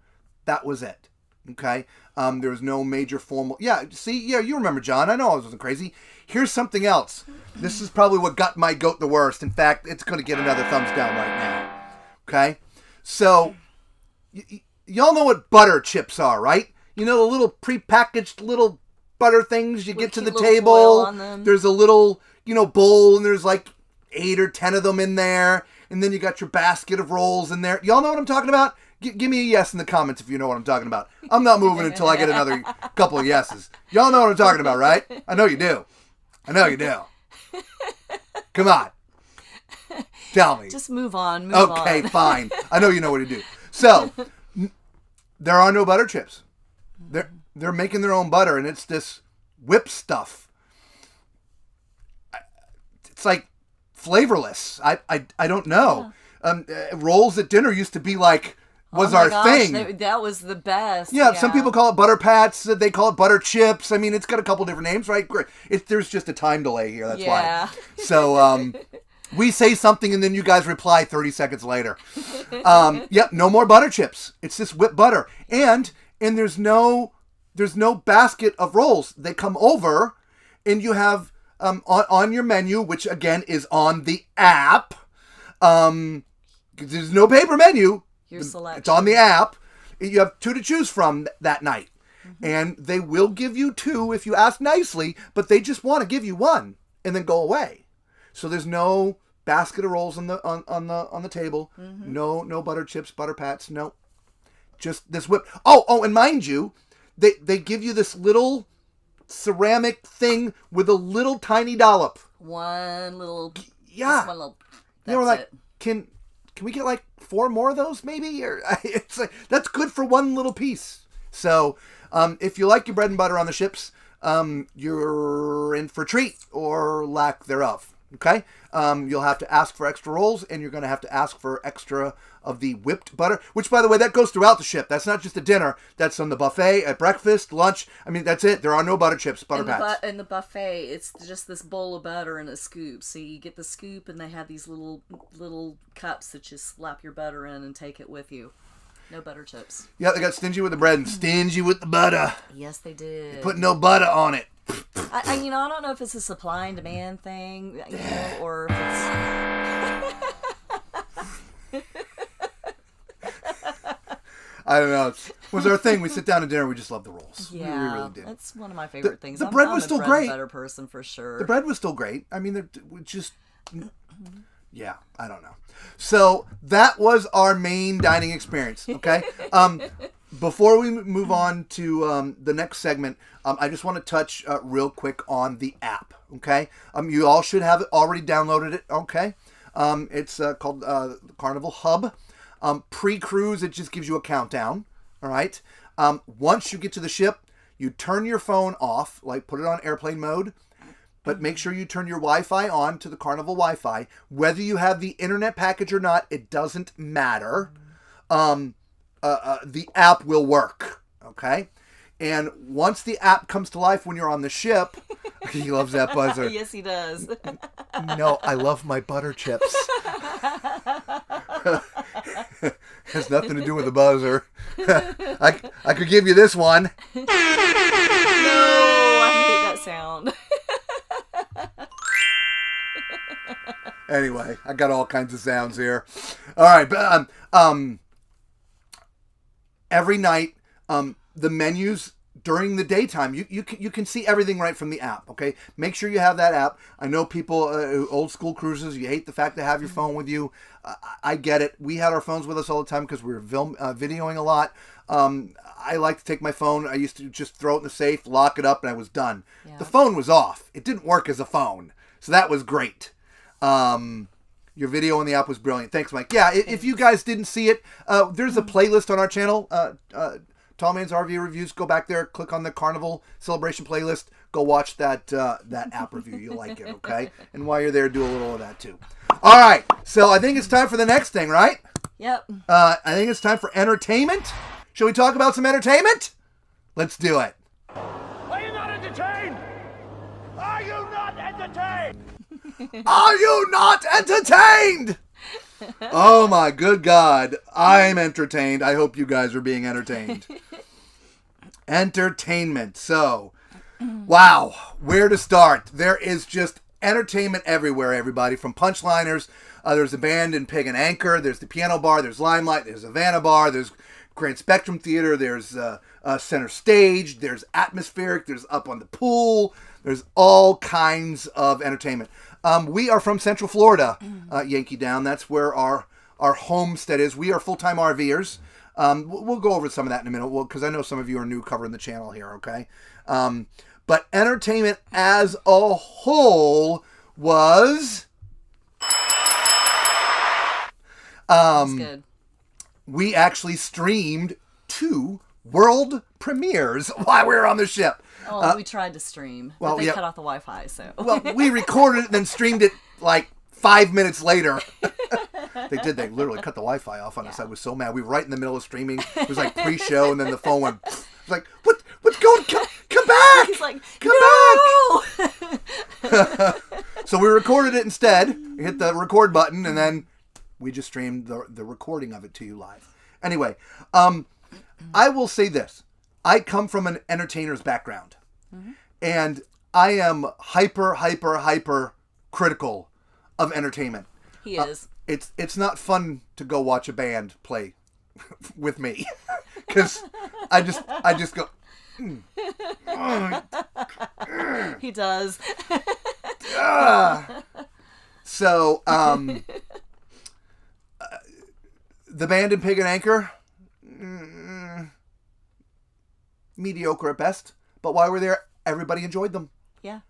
That was it. Okay? There was no major formal... Yeah, you remember, John. I know I wasn't crazy. Here's something else. This is probably what got my goat the worst. In fact, it's going to get another thumbs down right now. Okay? So, y'all know what butter chips are, right? The little prepackaged little butter things you get to the table. There's a little, bowl, and there's like 8 or 10 of them in there. And then you got your basket of rolls in there. Y'all know what I'm talking about? Give me a yes in the comments if you know what I'm talking about. I'm not moving until I get another couple of yeses. Y'all know what I'm talking about, right? I know you do. Come on. Tell me. Just move on. Okay, fine. I know you know what to do. So, there are no butter chips. They're making their own butter, and it's this whip stuff. It's like flavorless. I don't know. Rolls at dinner used to be like... was our thing. That was the best. Yeah, some people call it butter pats. They call it butter chips. I mean, it's got a couple different names, right? Great. There's just a time delay here. That's why. So we say something and then you guys reply 30 seconds later. Yep, no more butter chips. It's just whipped butter. And there's no basket of rolls. They come over and you have on your menu, which again is on the app. There's no paper menu. Your selection. It's on the app. You have 2 to choose from that night. Mm-hmm. And they will give you 2 if you ask nicely, but they just want to give you 1 and then go away. So there's no basket of rolls on the table. Mm-hmm. No butter chips, butter pats, no. Just this whip. Oh, and mind you, they give you this little ceramic thing with a little tiny dollop. One little. Yeah. One little. They were like, can we get like 4 more of those maybe? Or it's like, that's good for 1 little piece. So if you like your bread and butter on the ships, you're in for a treat or lack thereof. Okay? You'll have to ask for extra rolls, and you're going to have to ask for extra of the whipped butter, which, by the way, that goes throughout the ship. That's not just a dinner. That's on the buffet, at breakfast, lunch. I mean, that's it. There are no butter chips, butter pats. In the buffet, it's just this bowl of butter and a scoop. So you get the scoop, and they have these little cups that you slap your butter in and take it with you. No butter chips. Yeah, they got stingy with the bread and stingy with the butter. Yes, they did. They put no butter on it. I don't know if it's a supply and demand thing, or if it's... I don't know. It was our thing. We sit down to dinner. We just love the rolls. Yeah, we really did. That's one of my favorite things. The bread was still great. I'm a better person for sure. The bread was still great. I mean, just... Yeah, I don't know. So that was our main dining experience, okay? Before we move on to the next segment, I just want to touch real quick on the app, okay? You all should have already downloaded it, okay? It's called Carnival Hub. Pre-cruise, it just gives you a countdown, all right? Once you get to the ship, you turn your phone off, like put it on airplane mode, but make sure you turn your Wi-Fi on to the Carnival Wi-Fi. Whether you have the internet package or not, it doesn't matter. The app will work, okay? And once the app comes to life when you're on the ship, he loves that buzzer. Yes, he does. No, I love my butter chips. Has nothing to do with the buzzer. I could give you this one. No, I hate that sound. Anyway, I got all kinds of sounds here. All right, but every night, the menus during the daytime, you can see everything right from the app. Okay, make sure you have that app. I know people, old school cruises, you hate the fact to have your phone with you. I get it. We had our phones with us all the time because we were videoing a lot. I like to take my phone. I used to just throw it in the safe, lock it up, and I was done. Yeah. The phone was off. It didn't work as a phone, so that was great. Your video on the app was brilliant. Thanks, Mike. Yeah, if you guys didn't see it, there's a playlist on our channel. Tall Man's RV Reviews. Go back there, click on the Carnival Celebration playlist. Go watch that app review. You'll like it, okay? And while you're there, do a little of that too. All right, so I think it's time for the next thing, right? Yep. I think it's time for entertainment. Shall we talk about some entertainment? Let's do it. Are you not entertained? Are you not entertained? Are you not entertained? Oh my good God. I'm entertained. I hope you guys are being entertained. Entertainment. So, wow. Where to start? There is just entertainment everywhere, everybody. From punchliners. There's a band in Pig and Anchor. There's the Piano Bar. There's Limelight. There's Havana Bar. There's Grand Spectrum Theater. There's Center Stage. There's Atmospheric. There's Up on the Pool. There's all kinds of entertainment. We are from Central Florida, Yankee Down. That's where our homestead is. We are full-time RVers. We'll go over some of that in a minute, because I know some of you are new covering the channel here, okay? But entertainment as a whole was... That's good. We actually streamed 2 world premieres while we were on the ship. Oh, we tried to stream, but they cut off the Wi-Fi, so... Well, we recorded it and then streamed it like 5 minutes later. They did. They literally cut the Wi-Fi off on us. I was so mad. We were right in the middle of streaming. It was like pre-show, and then the phone went... It was like, what's going... Come back! He's like, Come back! So we recorded it instead. We hit the record button, and then we just streamed the recording of it to you live. Anyway, I will say this. I come from an entertainer's background, and I am hyper critical of entertainment. He is. It's not fun to go watch a band play with me, because I just go. He does. So, the band in Pig and Anchor. Mediocre at best, but while we're there, everybody enjoyed them. Yeah.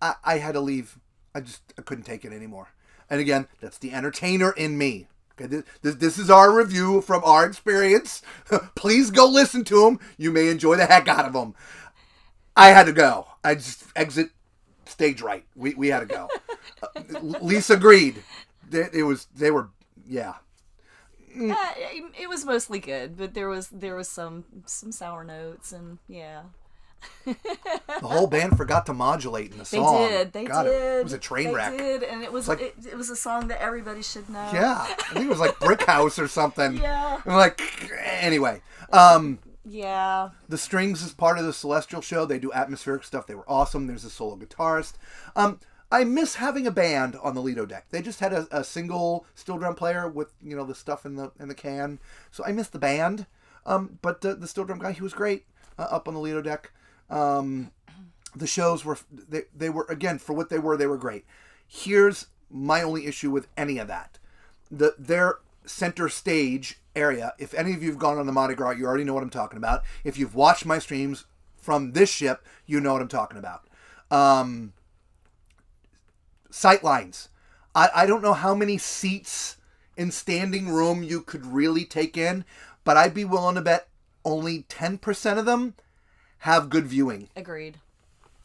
I had to leave. I couldn't take it anymore. And again, that's the entertainer in me. Okay, this is our review from our experience. Please go listen to them. You may enjoy the heck out of them. I had to go. I just exit stage right. We had to go. Lisa agreed. They were. It was mostly good, but there was some sour notes, and yeah. The whole band forgot to modulate in the song. They did. It was a train wreck. They did, and it was it was a song that everybody should know. Yeah, I think it was like Brick House or something. Yeah. Anyway. Yeah. The Strings is part of the Celestial show. They do atmospheric stuff. They were awesome. There's a solo guitarist. I miss having a band on the Lido deck. They just had a single steel drum player with the stuff in the can. So I miss the band. But the steel drum guy, he was great up on the Lido deck. The shows were they were, again, for what they were great. Here's my only issue with any of that. Their center stage area. If any of you have gone on the Mardi Gras, you already know what I'm talking about. If you've watched my streams from this ship, you know what I'm talking about. Sightlines. I don't know how many seats in standing room you could really take in, but I'd be willing to bet only 10% of them have good viewing. Agreed.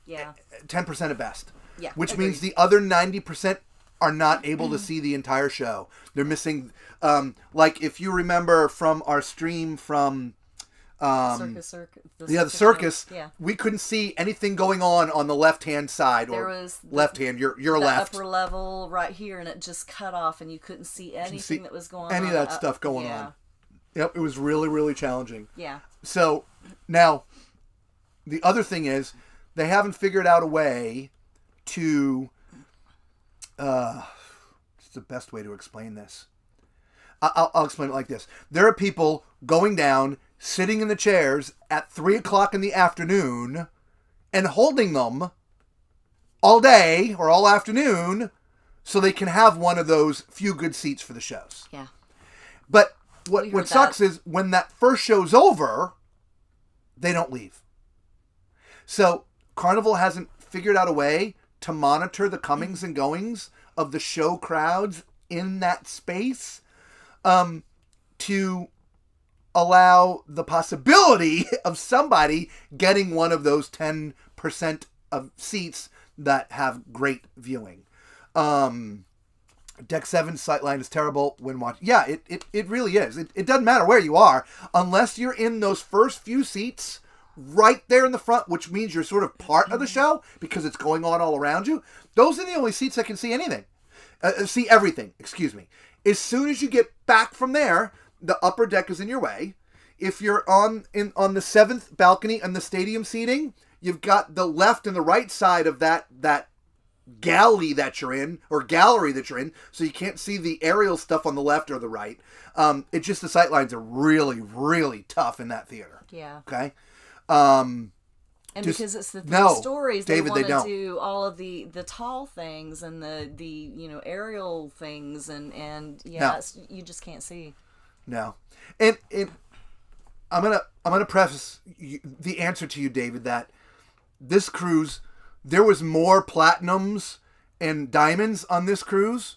Yeah. 10% at best. Yeah. Which agreed. means the other 90% are not able to see the entire show. They're missing, like if you remember from our stream from the the circus. Yeah. We couldn't see anything going on the left-hand side, There or was left hand, your the left. upper level right here, and it just cut off, and you couldn't see anything that was going on. Any of that stuff going yeah. on. Yep, it was really, really challenging. Yeah. So, now, the other thing is, they haven't figured out a way to... it's the best way to explain this. I'll explain it like this. There are people going down, sitting in the chairs at 3 o'clock in the afternoon, and holding them all day or all afternoon so they can have one of those few good seats for the shows. Yeah. But what sucks is when that first show's over, they don't leave. So Carnival hasn't figured out a way to monitor the comings and goings of the show crowds in that space, to allow the possibility of somebody getting one of those 10% of seats that have great viewing. Deck 7's sightline is terrible when watching. Yeah, it really is. It doesn't matter where you are, unless you're in those first few seats right there in the front, which means you're sort of part of the show because it's going on all around you. Those are the only seats that can see anything. See everything, excuse me. As soon as you get back from there, the upper deck is in your way. If you're on the 7th balcony and the stadium seating, you've got the left and the right side of that gallery that you're in, so you can't see the aerial stuff on the left or the right. It's just the sight lines are really, really tough in that theater. Yeah. Okay? And because it's the three stories, David, they they want to don't. do all of the tall things and the aerial things and you just can't see. No. And I'm gonna preface the answer to you, David, that this cruise, there was more platinums and diamonds on this cruise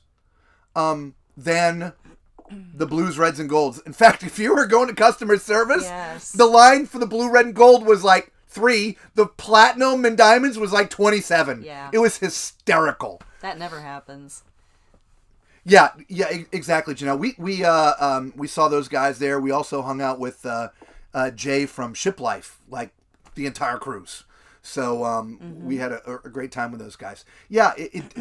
than the blues, reds, and golds. In fact, if you were going to customer service, yes, the line for the blue, red, and gold was like 3. The platinum and diamonds was like 27. Yeah. It was hysterical. That never happens. Yeah, exactly, Janelle. We saw those guys there. We also hung out with Jay from Ship Life, like the entire cruise. So we had a great time with those guys. Yeah,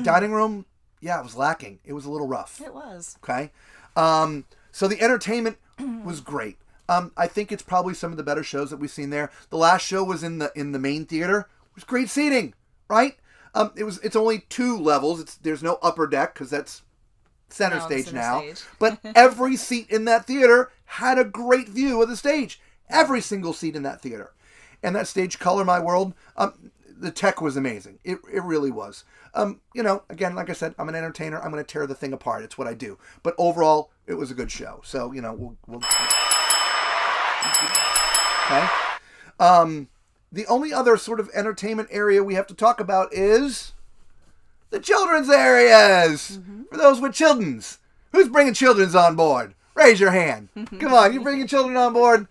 dining room, it was lacking. It was a little rough. It was. Okay. So the entertainment was great. I think it's probably some of the better shows that we've seen there. The last show was in the main theater. It was great seating, right? It's only 2 levels. There's no upper deck because that's center stage now. But every seat in that theater had a great view of the stage. Every single seat in that theater. And that stage, Color My World, the tech was amazing. It really was. Again, like I said, I'm an entertainer. I'm going to tear the thing apart. It's what I do. But overall, it was a good show. So, we'll okay. The only other sort of entertainment area we have to talk about is the children's areas. For those with children's. Who's bringing children's on board? Raise your hand. Come on, you bringing children on board?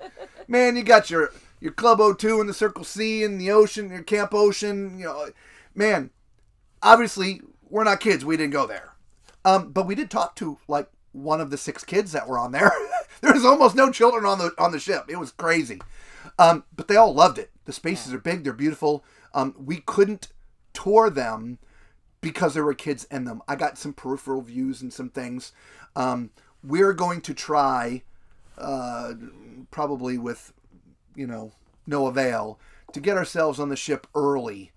Man, you got your Club O2 and the Circle C and the Ocean, your Camp Ocean. Man, obviously, we're not kids. We didn't go there. But we did talk to, like, one of the 6 kids that were on there. There was almost no children on the ship. It was crazy. But they all loved it. The spaces are big. They're beautiful. We couldn't tour them because there were kids in them. I got some peripheral views and some things. We're going to try, probably with, no avail, to get ourselves on the ship early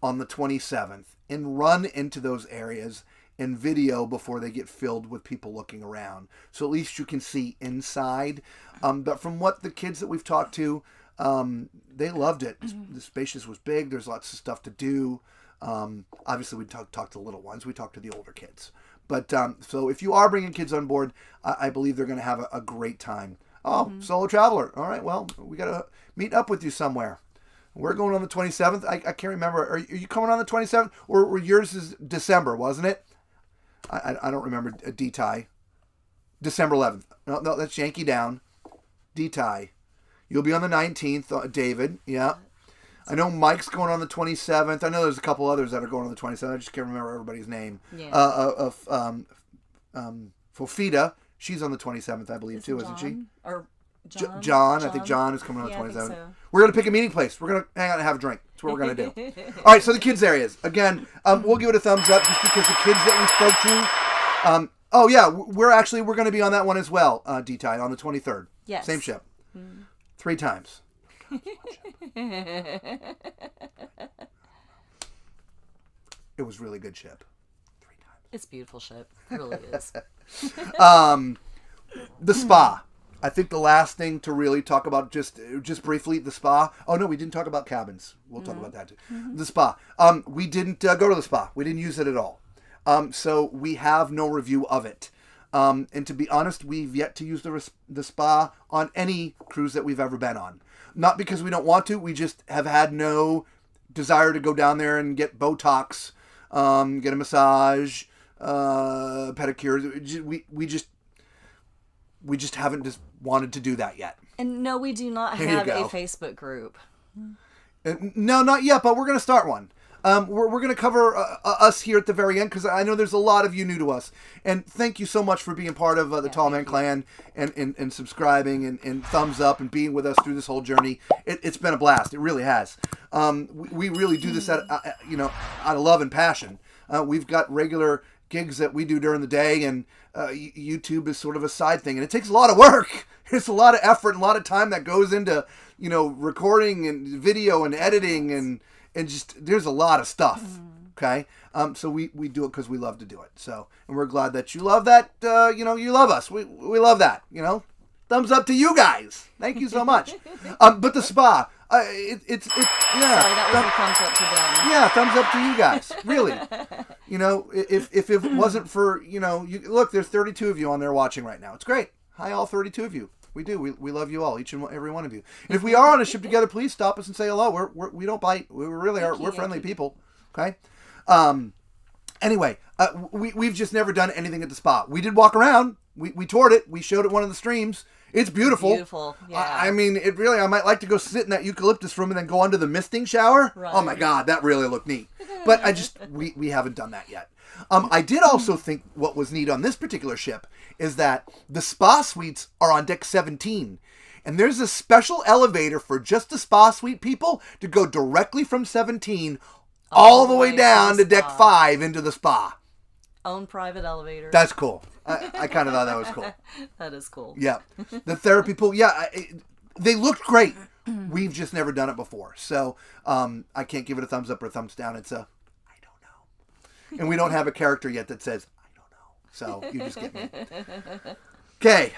on the 27th and run into those areas and video before they get filled with people looking around. So at least you can see inside. But from what the kids that we've talked to, they loved it. The spacious was big. There's lots of stuff to do. Obviously, we talked to the little ones. We talked to the older kids. But so if you are bringing kids on board, I believe they're going to have a great time. Oh, solo traveler. All right, well, we got to meet up with you somewhere. We're going on the 27th. I can't remember. Are you coming on the 27th? Or yours is December, wasn't it? I don't remember. D-Tie. December 11th. No, that's Yankee Down. D-Tie. You'll be on the 19th, David. Yeah. I know Mike's going on the 27th. I know there's a couple others that are going on the 27th. I just can't remember everybody's name. Yeah. Fofita, she's on the 27th, I believe, too, isn't she? Or John. I think John is coming on the Yeah, I 27th. think so. We're going to pick a meeting place. We're going to hang out and have a drink. That's what we're going to do. All right, so the kids areas. Again, we'll give it a thumbs up just because the kids that we spoke to. Oh, yeah, we're going to be on that one as well, D-Tide, on the 23rd. Yes. Same ship. 3 times. It was really good ship. 3 times. It's a beautiful ship. It really is. The spa. I think the last thing to really talk about, just briefly, the spa. Oh, no, we didn't talk about cabins. We'll talk about that too. The spa. We didn't go to the spa. We didn't use it at all. So we have no review of it. And to be honest, we've yet to use the spa on any cruise that we've ever been on. Not because we don't want to. We just have had no desire to go down there and get Botox, get a massage, pedicures. We just haven't just wanted to do that yet. And no, we do not Here you have a go. Facebook group. No, not yet, but we're going to start one. We're going to cover us here at the very end because I know there's a lot of you new to us. And thank you so much for being part of the Tall Man Clan and subscribing and thumbs up and being with us through this whole journey. It's been a blast. It really has. We really do this out of love and passion. We've got regular gigs that we do during the day, and YouTube is sort of a side thing. And it takes a lot of work. It's a lot of effort and a lot of time that goes into, recording and video and editing and just, there's a lot of stuff. Okay. So we do it because we love to do it. So, and we're glad that you love that, you love us. We love that, thumbs up to you guys. Thank you so much. But the spa, it's Sorry, that was a thumbs up to them. yeah, thumbs up to you guys. Really. If it wasn't for, look, there's 32 of you on there watching right now. It's great. Hi, all 32 of you. We do. We love you all, each and every one of you. And if we are on a ship together, please stop us and say hello. We don't bite. We really are. We're friendly people. Okay. Anyway, we've just never done anything at the spa. We did walk around. We toured it. We showed it one of the streams. It's beautiful. Beautiful. Yeah. I mean, it really. I might like to go sit in that eucalyptus room and then go under the misting shower. Right. Oh my God, that really looked neat. But we haven't done that yet. I did also think what was neat on this particular ship is that the spa suites are on deck 17. And there's a special elevator for just the spa suite people to go directly from 17 all the way down to deck 5 into the spa. Own private elevator. That's cool. I kind of thought that was cool. That is cool. Yeah. The therapy pool, they looked great. We've just never done it before. So I can't give it a thumbs up or a thumbs down. It's I don't know. And we don't have a character yet that says, I don't know. So you just get me. Okay.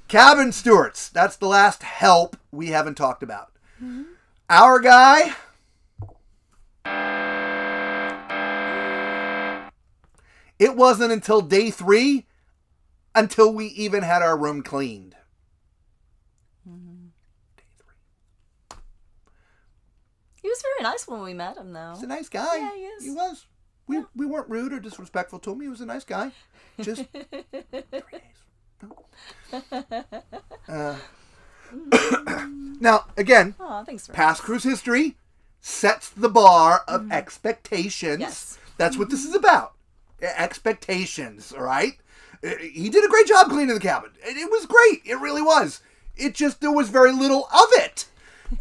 Cabin stewards. That's the last help we haven't talked about. Mm-hmm. Our guy. It wasn't until day 3 until we even had our room cleaned. Mm-hmm. Day 3. He was very nice when we met him, though. He's a nice guy. Yeah, he is. He was. We weren't rude or disrespectful to him. He was a nice guy. Just 3 days. Now, again, thanks for past cruise history sets the bar of expectations. Yes. That's what this is about. Expectations, all right? He did a great job cleaning the cabin. It was great. It really was. It just, there was very little of it.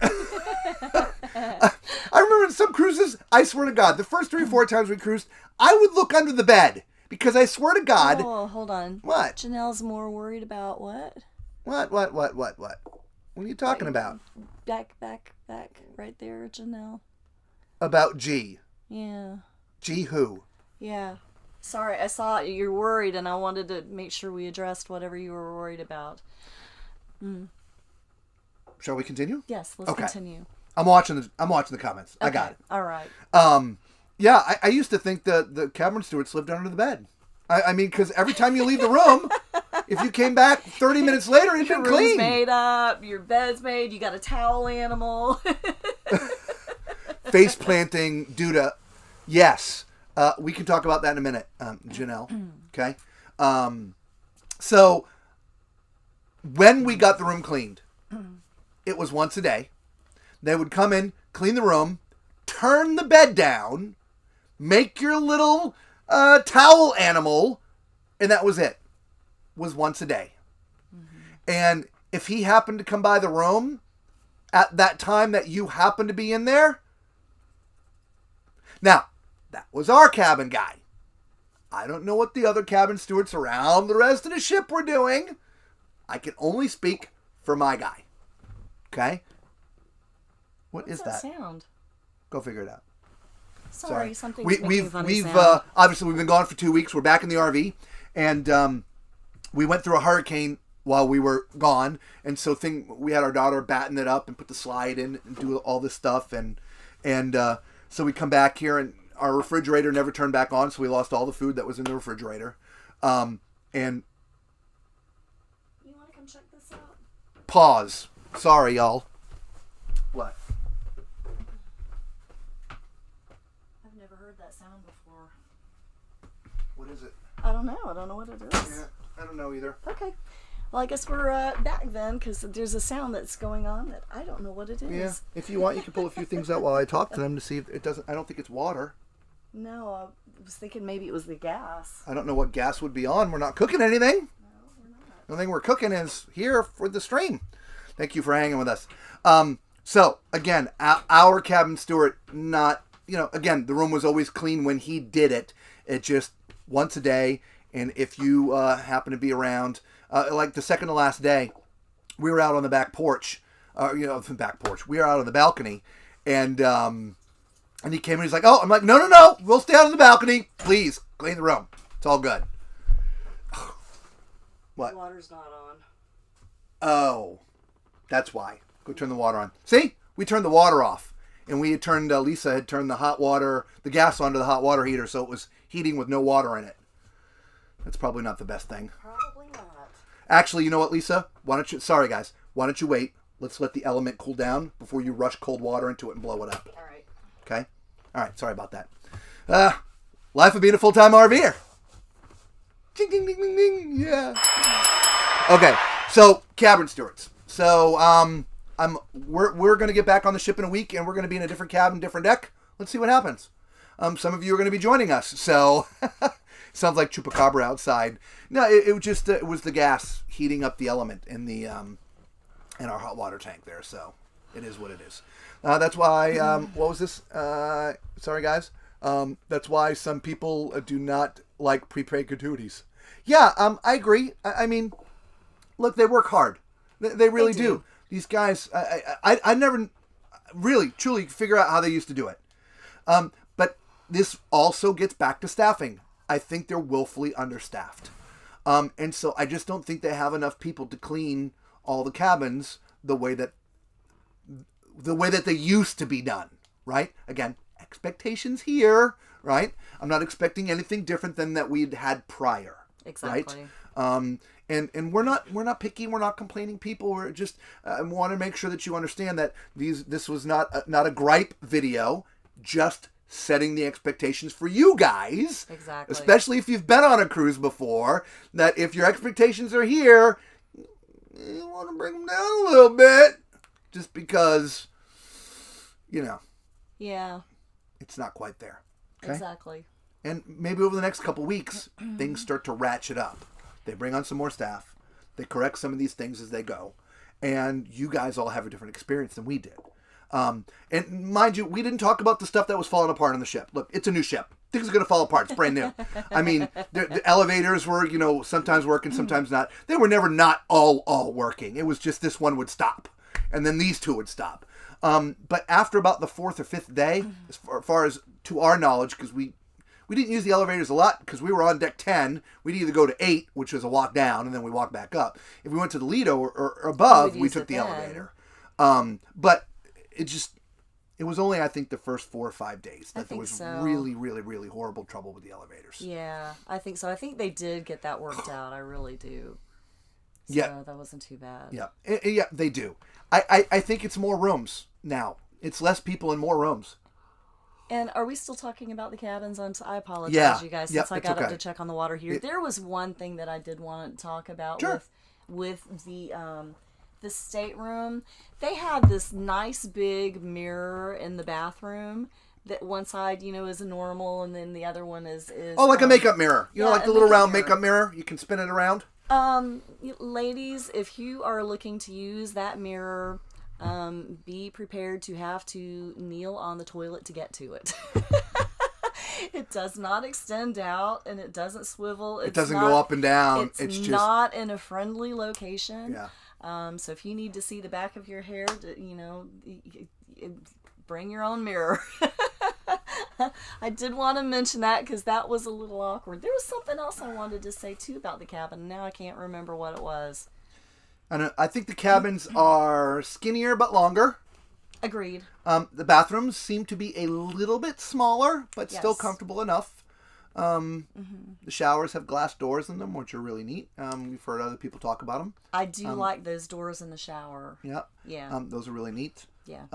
I remember in some cruises, I swear to God, the first 3 or 4 times we cruised, I would look under the bed. Because I swear to God... Oh, hold on. What? Janelle's more worried about what? What? What are you talking about? Back, right there, Janelle. About G. Yeah. G who? Yeah. Sorry, I saw you're worried, and I wanted to make sure we addressed whatever you were worried about. Shall we continue? Yes, let's continue. I'm watching the comments. Okay. I got it. All right. Yeah, I used to think the cabin stewards lived under the bed. I mean, because every time you leave the room, if you came back 30 minutes later, it'd been clean. Your room's made up, your bed's made, you got a towel animal. Face planting due to, yes. We can talk about that in a minute, Janelle. Okay? So, when we got the room cleaned, it was once a day. They would come in, clean the room, turn the bed down, make your little towel animal, and that was it. Was once a day. Mm-hmm. And if he happened to come by the room at that time that you happened to be in there. Now, that was our cabin guy. I don't know what the other cabin stewards around the rest of the ship were doing. I can only speak for my guy. Okay? What's is that? Sound? Go figure it out. Sorry. Something's making a funny we've sound. Obviously we've been gone for 2 weeks. We're back in the RV, and we went through a hurricane while we were gone, and so we had our daughter batten it up and put the slide in and do all this stuff, and so we come back here, and our refrigerator never turned back on, so we lost all the food that was in the refrigerator, and You want to come check this out? pause. Sorry, y'all. What? I've never heard that sound before. What is it? I don't know. I don't know what it is. Yeah, I don't know either. Okay. Well, I guess we're back then, because there's a sound that's going on that I don't know what it is. Yeah. If you want, you can pull a few things out while I talk to them to see if it doesn't. I don't think it's water. No, I was thinking maybe it was the gas. I don't know what gas would be on. We're not cooking anything. No, we're not. The only thing we're cooking is here for the stream. Thank you for hanging with us. So, again, our cabin steward, not, again, the room was always clean when he did it. It just once a day. And if you happen to be around, like the second to last day, we were out on the back porch. The back porch. We were out on the balcony. And he came and he's like, oh, I'm like, no. We'll stay out on the balcony. Please, clean the room. It's all good. What? The water's not on. Oh, that's why. Go turn the water on. See? We turned the water off. And we had turned, Lisa had turned the gas onto the hot water heater, so it was heating with no water in it. That's probably not the best thing. Probably not. Actually, you know what, Lisa? Sorry guys, why don't you wait? Let's let the element cool down before you rush cold water into it and blow it up. All right. Okay? All right, sorry about that. Life of being a full-time RVer. Ding, ding, ding, ding, ding. Yeah. Okay, so cabin stewards. So we're going to get back on the ship in a week, and we're going to be in a different cabin, different deck. Let's see what happens. Some of you are going to be joining us, so sounds like chupacabra outside. No, it was the gas heating up the element in the in our hot water tank there. So it is what it is. That's why. What was this? Sorry, guys. That's why some people do not like prepaid gratuities. Yeah, I agree. I mean, look, they work hard. They really do. These guys, I never really, truly figure out how they used to do it. But this also gets back to staffing. I think they're willfully understaffed. And so I just don't think they have enough people to clean all the cabins the way that they used to be done, right? Again, expectations here, right? I'm not expecting anything different than that we'd had prior. Exactly. Right? And we're not picky, we're not complaining people. We're just want to make sure that you understand that this was not a gripe video, just setting the expectations for you guys. Exactly. Especially if you've been on a cruise before, that if your expectations are here, you want to bring them down a little bit, just because, Yeah. it's not quite there. Okay? Exactly. And maybe over the next couple weeks, things start to ratchet up. They bring on some more staff. They correct some of these things as they go. And you guys all have a different experience than we did. And mind you, we didn't talk about the stuff that was falling apart on the ship. Look, it's a new ship. Things are going to fall apart. It's brand new. I mean, the elevators were, sometimes working, sometimes not. They were never not all working. It was just this one would stop. And then these two would stop. But after about the fourth or fifth day, as far as to our knowledge, because we didn't use the elevators a lot because we were on deck 10. We'd either go to 8, which was a walk down, and then we walk back up. If we went to the Lido or above, we took the elevator. But it was only, I think, the first 4 or 5 days that there was really, really, really horrible trouble with the elevators. Yeah, I think so. I think they did get that worked out. I really do. So yeah. That wasn't too bad. Yeah. Yeah, they do. I think it's more rooms now. It's less people and more rooms. And are we still talking about the cabins? I apologize, you guys, since I got up okay. to check on the water here. There was one thing that I did want to talk about with the stateroom. They had this nice big mirror in the bathroom that one side, is a normal, and then the other one is like a makeup mirror. Like the little round mirror. makeup mirror. You can spin it around. Ladies, if you are looking to use that mirror, be prepared to have to kneel on the toilet to get to it. It does not extend out, and it doesn't swivel. It doesn't go up and down. It's just not in a friendly location. Yeah. So if you need to see the back of your hair, bring your own mirror. I did want to mention that because that was a little awkward. There was something else I wanted to say too about the cabin. Now I can't remember what it was. I think the cabins are skinnier but longer. Agreed. The bathrooms seem to be a little bit smaller, but still comfortable enough. The showers have glass doors in them, which are really neat. We've heard other people talk about them. I do like those doors in the shower. Yeah. Yeah. Those are really neat. Yeah.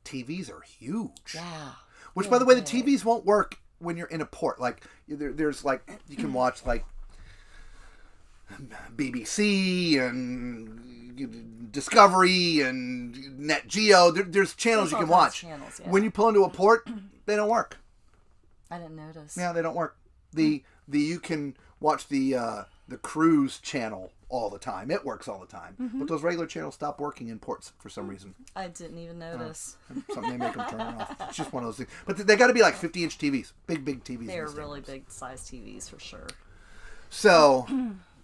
TVs are huge. Yeah. Which, by the way, the TVs won't work when you're in a port. Like, there's like, you can watch like BBC and Discovery and Net Geo. There's channels you can watch. Channels, When you pull into a port, they don't work. I didn't notice. Yeah, they don't work. You can watch the cruise channel all the time. It works all the time. But those regular channels stop working in ports for some reason. I didn't even notice. Something they make them turn off. It's just one of those things. But they got to be like 50-inch TVs. Big TVs. They're really big size TVs for sure. So,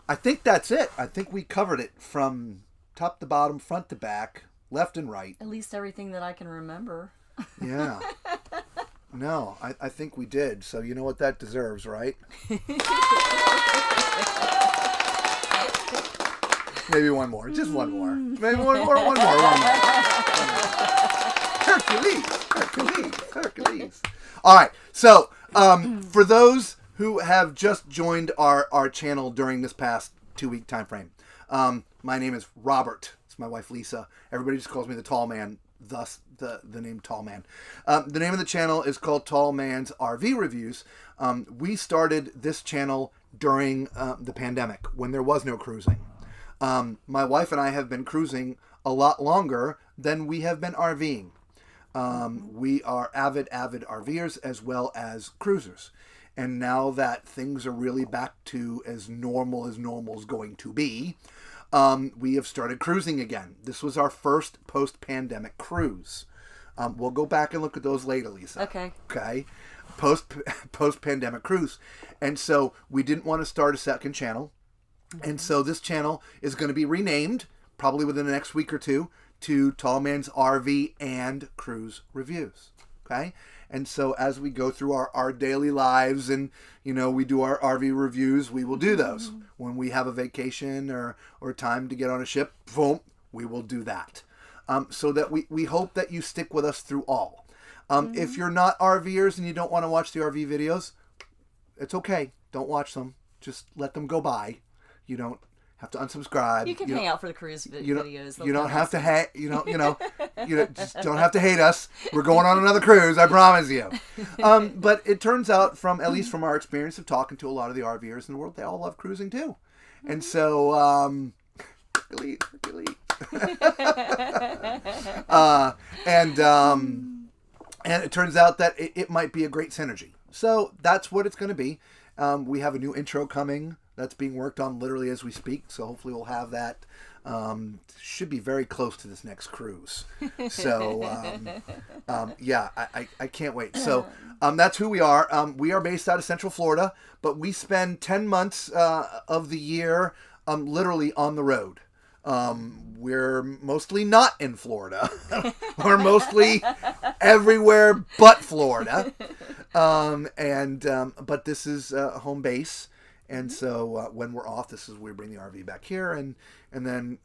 I think that's it. I think we covered it from top to bottom, front to back, left and right. At least everything that I can remember. Yeah. No, I think we did. So you know what that deserves, right? Maybe one more. Just one more. Maybe one more. Hercules. All right. So, for those who have just joined our channel during this past 2-week time frame, my name is Robert. It's my wife, Lisa. Everybody just calls me the Tall Man. Thus, the name Tall Man. The name of the channel is called Tall Man's RV Reviews. We started this channel during the pandemic when there was no cruising. My wife and I have been cruising a lot longer than we have been RVing. We are avid RVers as well as cruisers. And now that things are really back to as normal is going to be, we have started cruising again. This was our first post-pandemic cruise. We'll go back and look at those later, Lisa. Okay. Post-pandemic cruise. And so we didn't want to start a second channel. And so this channel is going to be renamed, probably within the next week or two, to Tall Man's RV and Cruise Reviews. Okay? And so as we go through our daily lives and, we do our RV reviews, we will do those. When we have a vacation or time to get on a ship, boom, we will do that. So that we hope that you stick with us through all. If you're not RVers and you don't want to watch the RV videos, it's okay. Don't watch them. Just let them go by. You don't have to unsubscribe. You can hang out for the cruise videos. You don't have to hate. You just don't have to hate us. We're going on another cruise. I promise you. But it turns out, at least from our experience of talking to a lot of the RVers in the world, they all love cruising too. And so, Hercules. And it turns out that it might be a great synergy. So that's what it's going to be. We have a new intro coming that's being worked on literally as we speak. So hopefully we'll have that. Should be very close to this next cruise. So, yeah, I can't wait. So that's who we are. We are based out of Central Florida, but we spend 10 months of the year literally on the road. We're mostly not in Florida. We're mostly everywhere but Florida. But this is home base. And so when we're off, this is where we bring the RV back here. And then,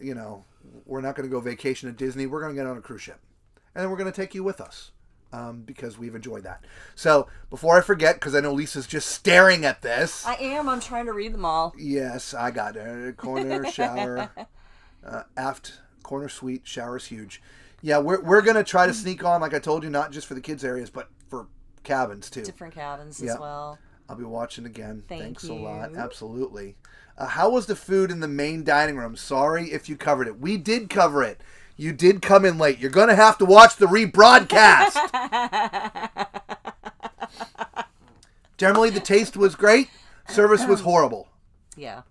we're not going to go vacation at Disney. We're going to get on a cruise ship. And then we're going to take you with us because we've enjoyed that. So before I forget, because I know Lisa's just staring at this. I am. I'm trying to read them all. Yes, I got it. Corner, shower, aft, corner suite, shower's huge. Yeah, we're going to try to sneak on, like I told you, not just for the kids' areas, but for cabins too. Different cabins as well. I'll be watching again. Thanks you. a lot. Absolutely. How was the food in the main dining room? Sorry if you covered it. We did cover it. You did come in late. You're going to have to watch the rebroadcast. Generally, the taste was great. Service was horrible. Yeah.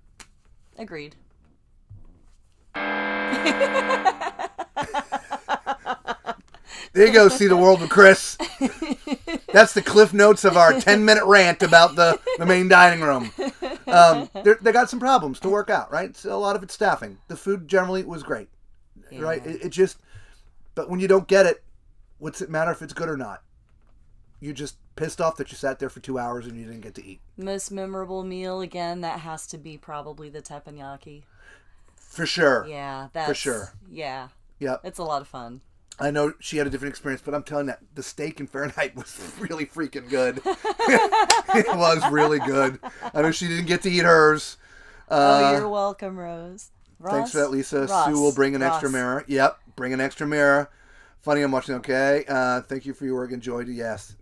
Agreed. There you go, see the world with Chris. That's the cliff notes of our 10-minute rant about the main dining room. They got some problems to work out, right? So a lot of it's staffing. The food generally was great, right? It just, but when you don't get it, what's it matter if it's good or not? You just pissed off that you sat there for 2 hours and you didn't get to eat. Most memorable meal, again, that has to be probably the teppanyaki. For sure. Yeah, that's... For sure. Yeah. Yep. It's a lot of fun. I know she had a different experience, but I'm telling you, the steak in Fahrenheit was really freaking good. It was really good. I know she didn't get to eat hers. You're welcome, Rose. Thanks for that, Lisa. Sue will bring an extra mirror. Yep, bring an extra mirror. Funny, I'm watching. Okay. Thank you for your work. Enjoyed it. Yes.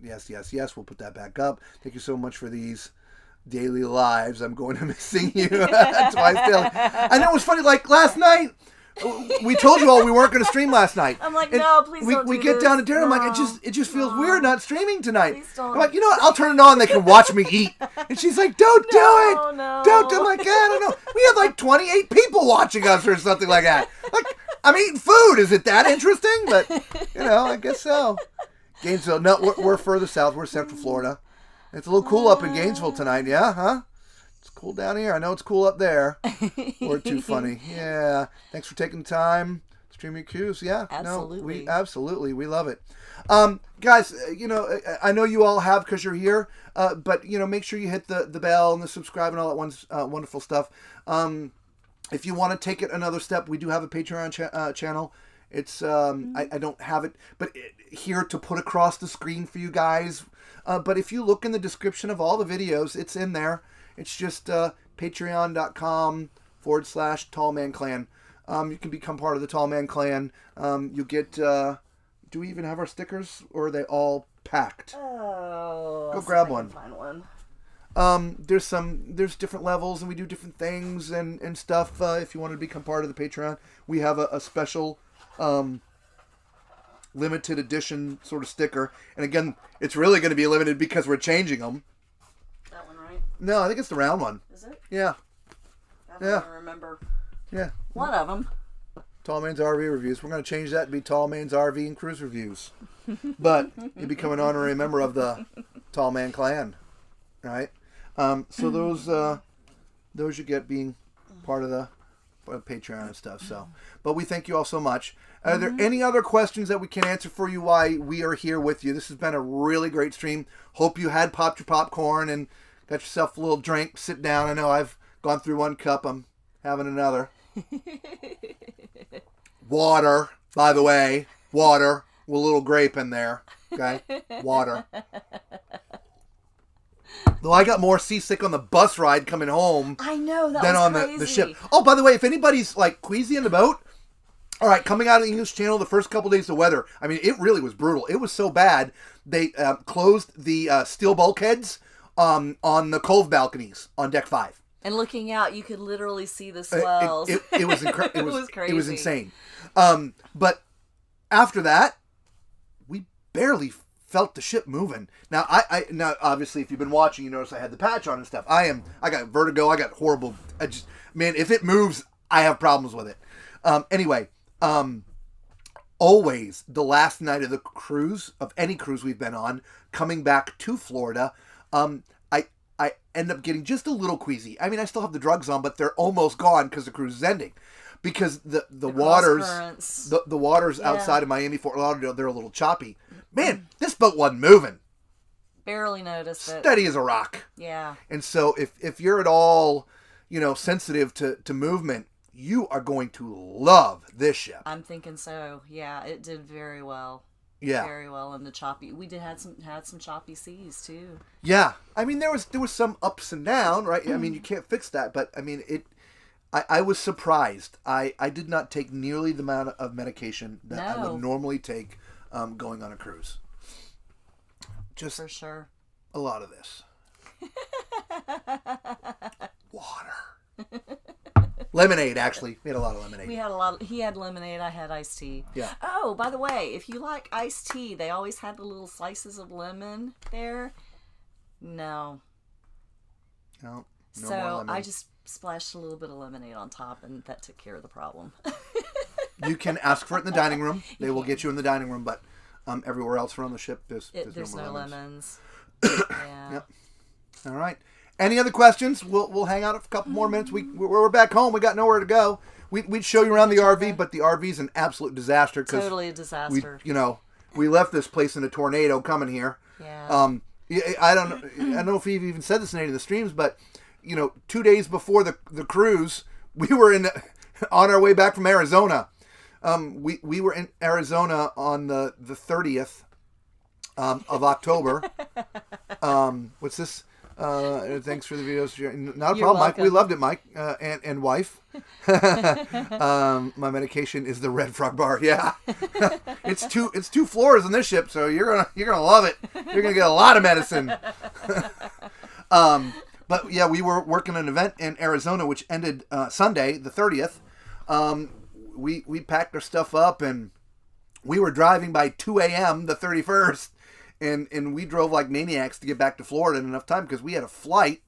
We'll put that back up. Thank you so much for these daily lives. I'm going to missing you twice daily. I know it was funny. Like last night, we told you all we weren't going to stream last night. I'm like, no, please don't. We get down to dinner. I'm like, it just feels weird not streaming tonight. Please don't. I'm like, you know what? I'll turn it on. They can watch me eat. And she's like, don't do it. No. Don't. I'm like, I don't know. We have like 28 people watching us or something like that. Like, I'm eating food. Is it that interesting? But, I guess so. Gainesville. No, we're further south. We're Central Florida. It's a little cool up in Gainesville tonight. Yeah, huh? It's cool down here. I know it's cool up there. We're too funny. Yeah. Thanks for taking the time. Stream your cues. Yeah. Absolutely. No, we love it. Guys, I know you all have because you're here, but, make sure you hit the bell and the subscribe and all that wonderful stuff. If you want to take it another step, we do have a Patreon channel. It's, I don't have it, but here to put across the screen for you guys. But if you look in the description of all the videos, it's in there. It's just patreon.com/tallmanclan. You can become part of the Tall Man Clan. You get, do we even have our stickers, or are they all packed? Oh, go grab one. Find one. There's different levels, and we do different things and stuff. If you want to become part of the Patreon, we have a special limited edition sort of sticker. And again, it's really going to be limited because we're changing them. That one, right? No, I think it's the round one. Is it? Yeah. I don't even remember. Yeah. One of them. Tall Man's RV Reviews. We're going to change that to be Tall Man's RV and Cruise Reviews. But you become an honorary member of the Tall Man Clan, right? So those you get being part of the Patreon and stuff. So, but we thank you all so much. Are there any other questions that we can answer for you while we are here with you? This has been a really great stream. Hope you had popped your popcorn and got yourself a little drink. Sit down. I know I've gone through one cup. I'm having another. Water, by the way. Water with a little grape in there. Okay? Water. Though I got more seasick on the bus ride coming home I know, that than was on crazy. the ship. Oh, by the way, if anybody's like queasy in the boat, all right, coming out of the English Channel the first couple days of weather, I mean, it really was brutal. It was so bad, they closed the steel bulkheads on the cove balconies on deck 5. And looking out, you could literally see the swells. It was incredible. It was crazy. It was insane. But after that, we barely felt the ship moving. Now, now obviously, if you've been watching, you notice I had the patch on and stuff. I got vertigo. I got horrible. Man, if it moves, I have problems with it. Anyway, always the last night of the cruise, of any cruise we've been on, coming back to Florida, I end up getting just a little queasy. I mean, I still have the drugs on, but they're almost gone because the cruise is ending. Because the waters, the waters outside of Miami, Fort Lauderdale, they're a little choppy. Man, this boat wasn't moving. Barely noticed it. Steady as a rock. Yeah. And so if you're at all, sensitive to movement, you are going to love this ship. I'm thinking so. Yeah, it did very well. Yeah. Very well in the choppy. We had some choppy seas too. Yeah. I mean, there was some ups and downs, right? I mean, you can't fix that, but I mean, I was surprised. I did not take nearly the amount of medication that I would normally take going on a cruise. Just for sure. A lot of this. Water. Lemonade, actually. We had a lot of lemonade. He had lemonade, I had iced tea. Yeah. Oh, by the way, if you like iced tea, they always had the little slices of lemon there. No. No. So I just splashed a little bit of lemonade on top, and that took care of the problem. You can ask for it in the dining room. They will get you in the dining room, but everywhere else around the ship, there's no more lemons. Yeah. Yep. All right. Any other questions? We'll hang out a couple more minutes. We're back home. We got nowhere to go. We'd show you around the RV, but the RV's an absolute disaster. Totally a disaster. We left this place in a tornado coming here. Yeah. I don't know if we've even said this in any of the streams, but 2 days before the cruise, we were on our way back from Arizona. We were in Arizona on the 30th of October. What's this? Thanks for the videos. Not a problem, Mike. We loved it, Mike and wife. My medication is the Red Frog Bar. Yeah, it's two floors on this ship, so you're gonna love it. You're gonna get a lot of medicine. But yeah, we were working an event in Arizona, which ended Sunday, the 30th. We packed our stuff up, and we were driving by 2 a.m. the 31st. And we drove like maniacs to get back to Florida in enough time because we had a flight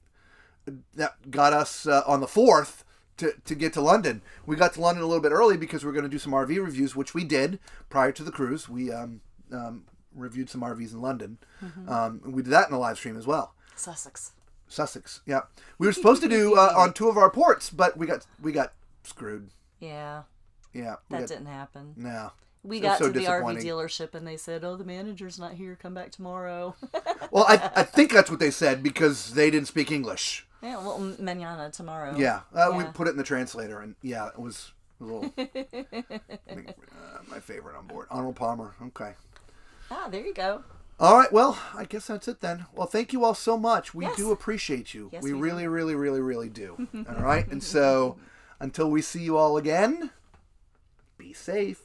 that got us on the 4th to get to London. We got to London a little bit early because we were going to do some RV reviews, which we did prior to the cruise. We reviewed some RVs in London. Mm-hmm. We did that in a live stream as well. Sussex, yeah. We were supposed to do on 2 of our ports, but we got screwed. Yeah. Yeah. That didn't happen. No. We got to the RV dealership and they said, "Oh, the manager's not here. Come back tomorrow." Well, I think that's what they said because they didn't speak English. Yeah, well, mañana, tomorrow. Yeah, we put it in the translator, and yeah, it was a little. My favorite on board, Arnold Palmer. Okay. Ah, there you go. All right, well, I guess that's it then. Well, thank you all so much. We do appreciate you. Yes, we really, really, really, really do. All right, and so until we see you all again, be safe.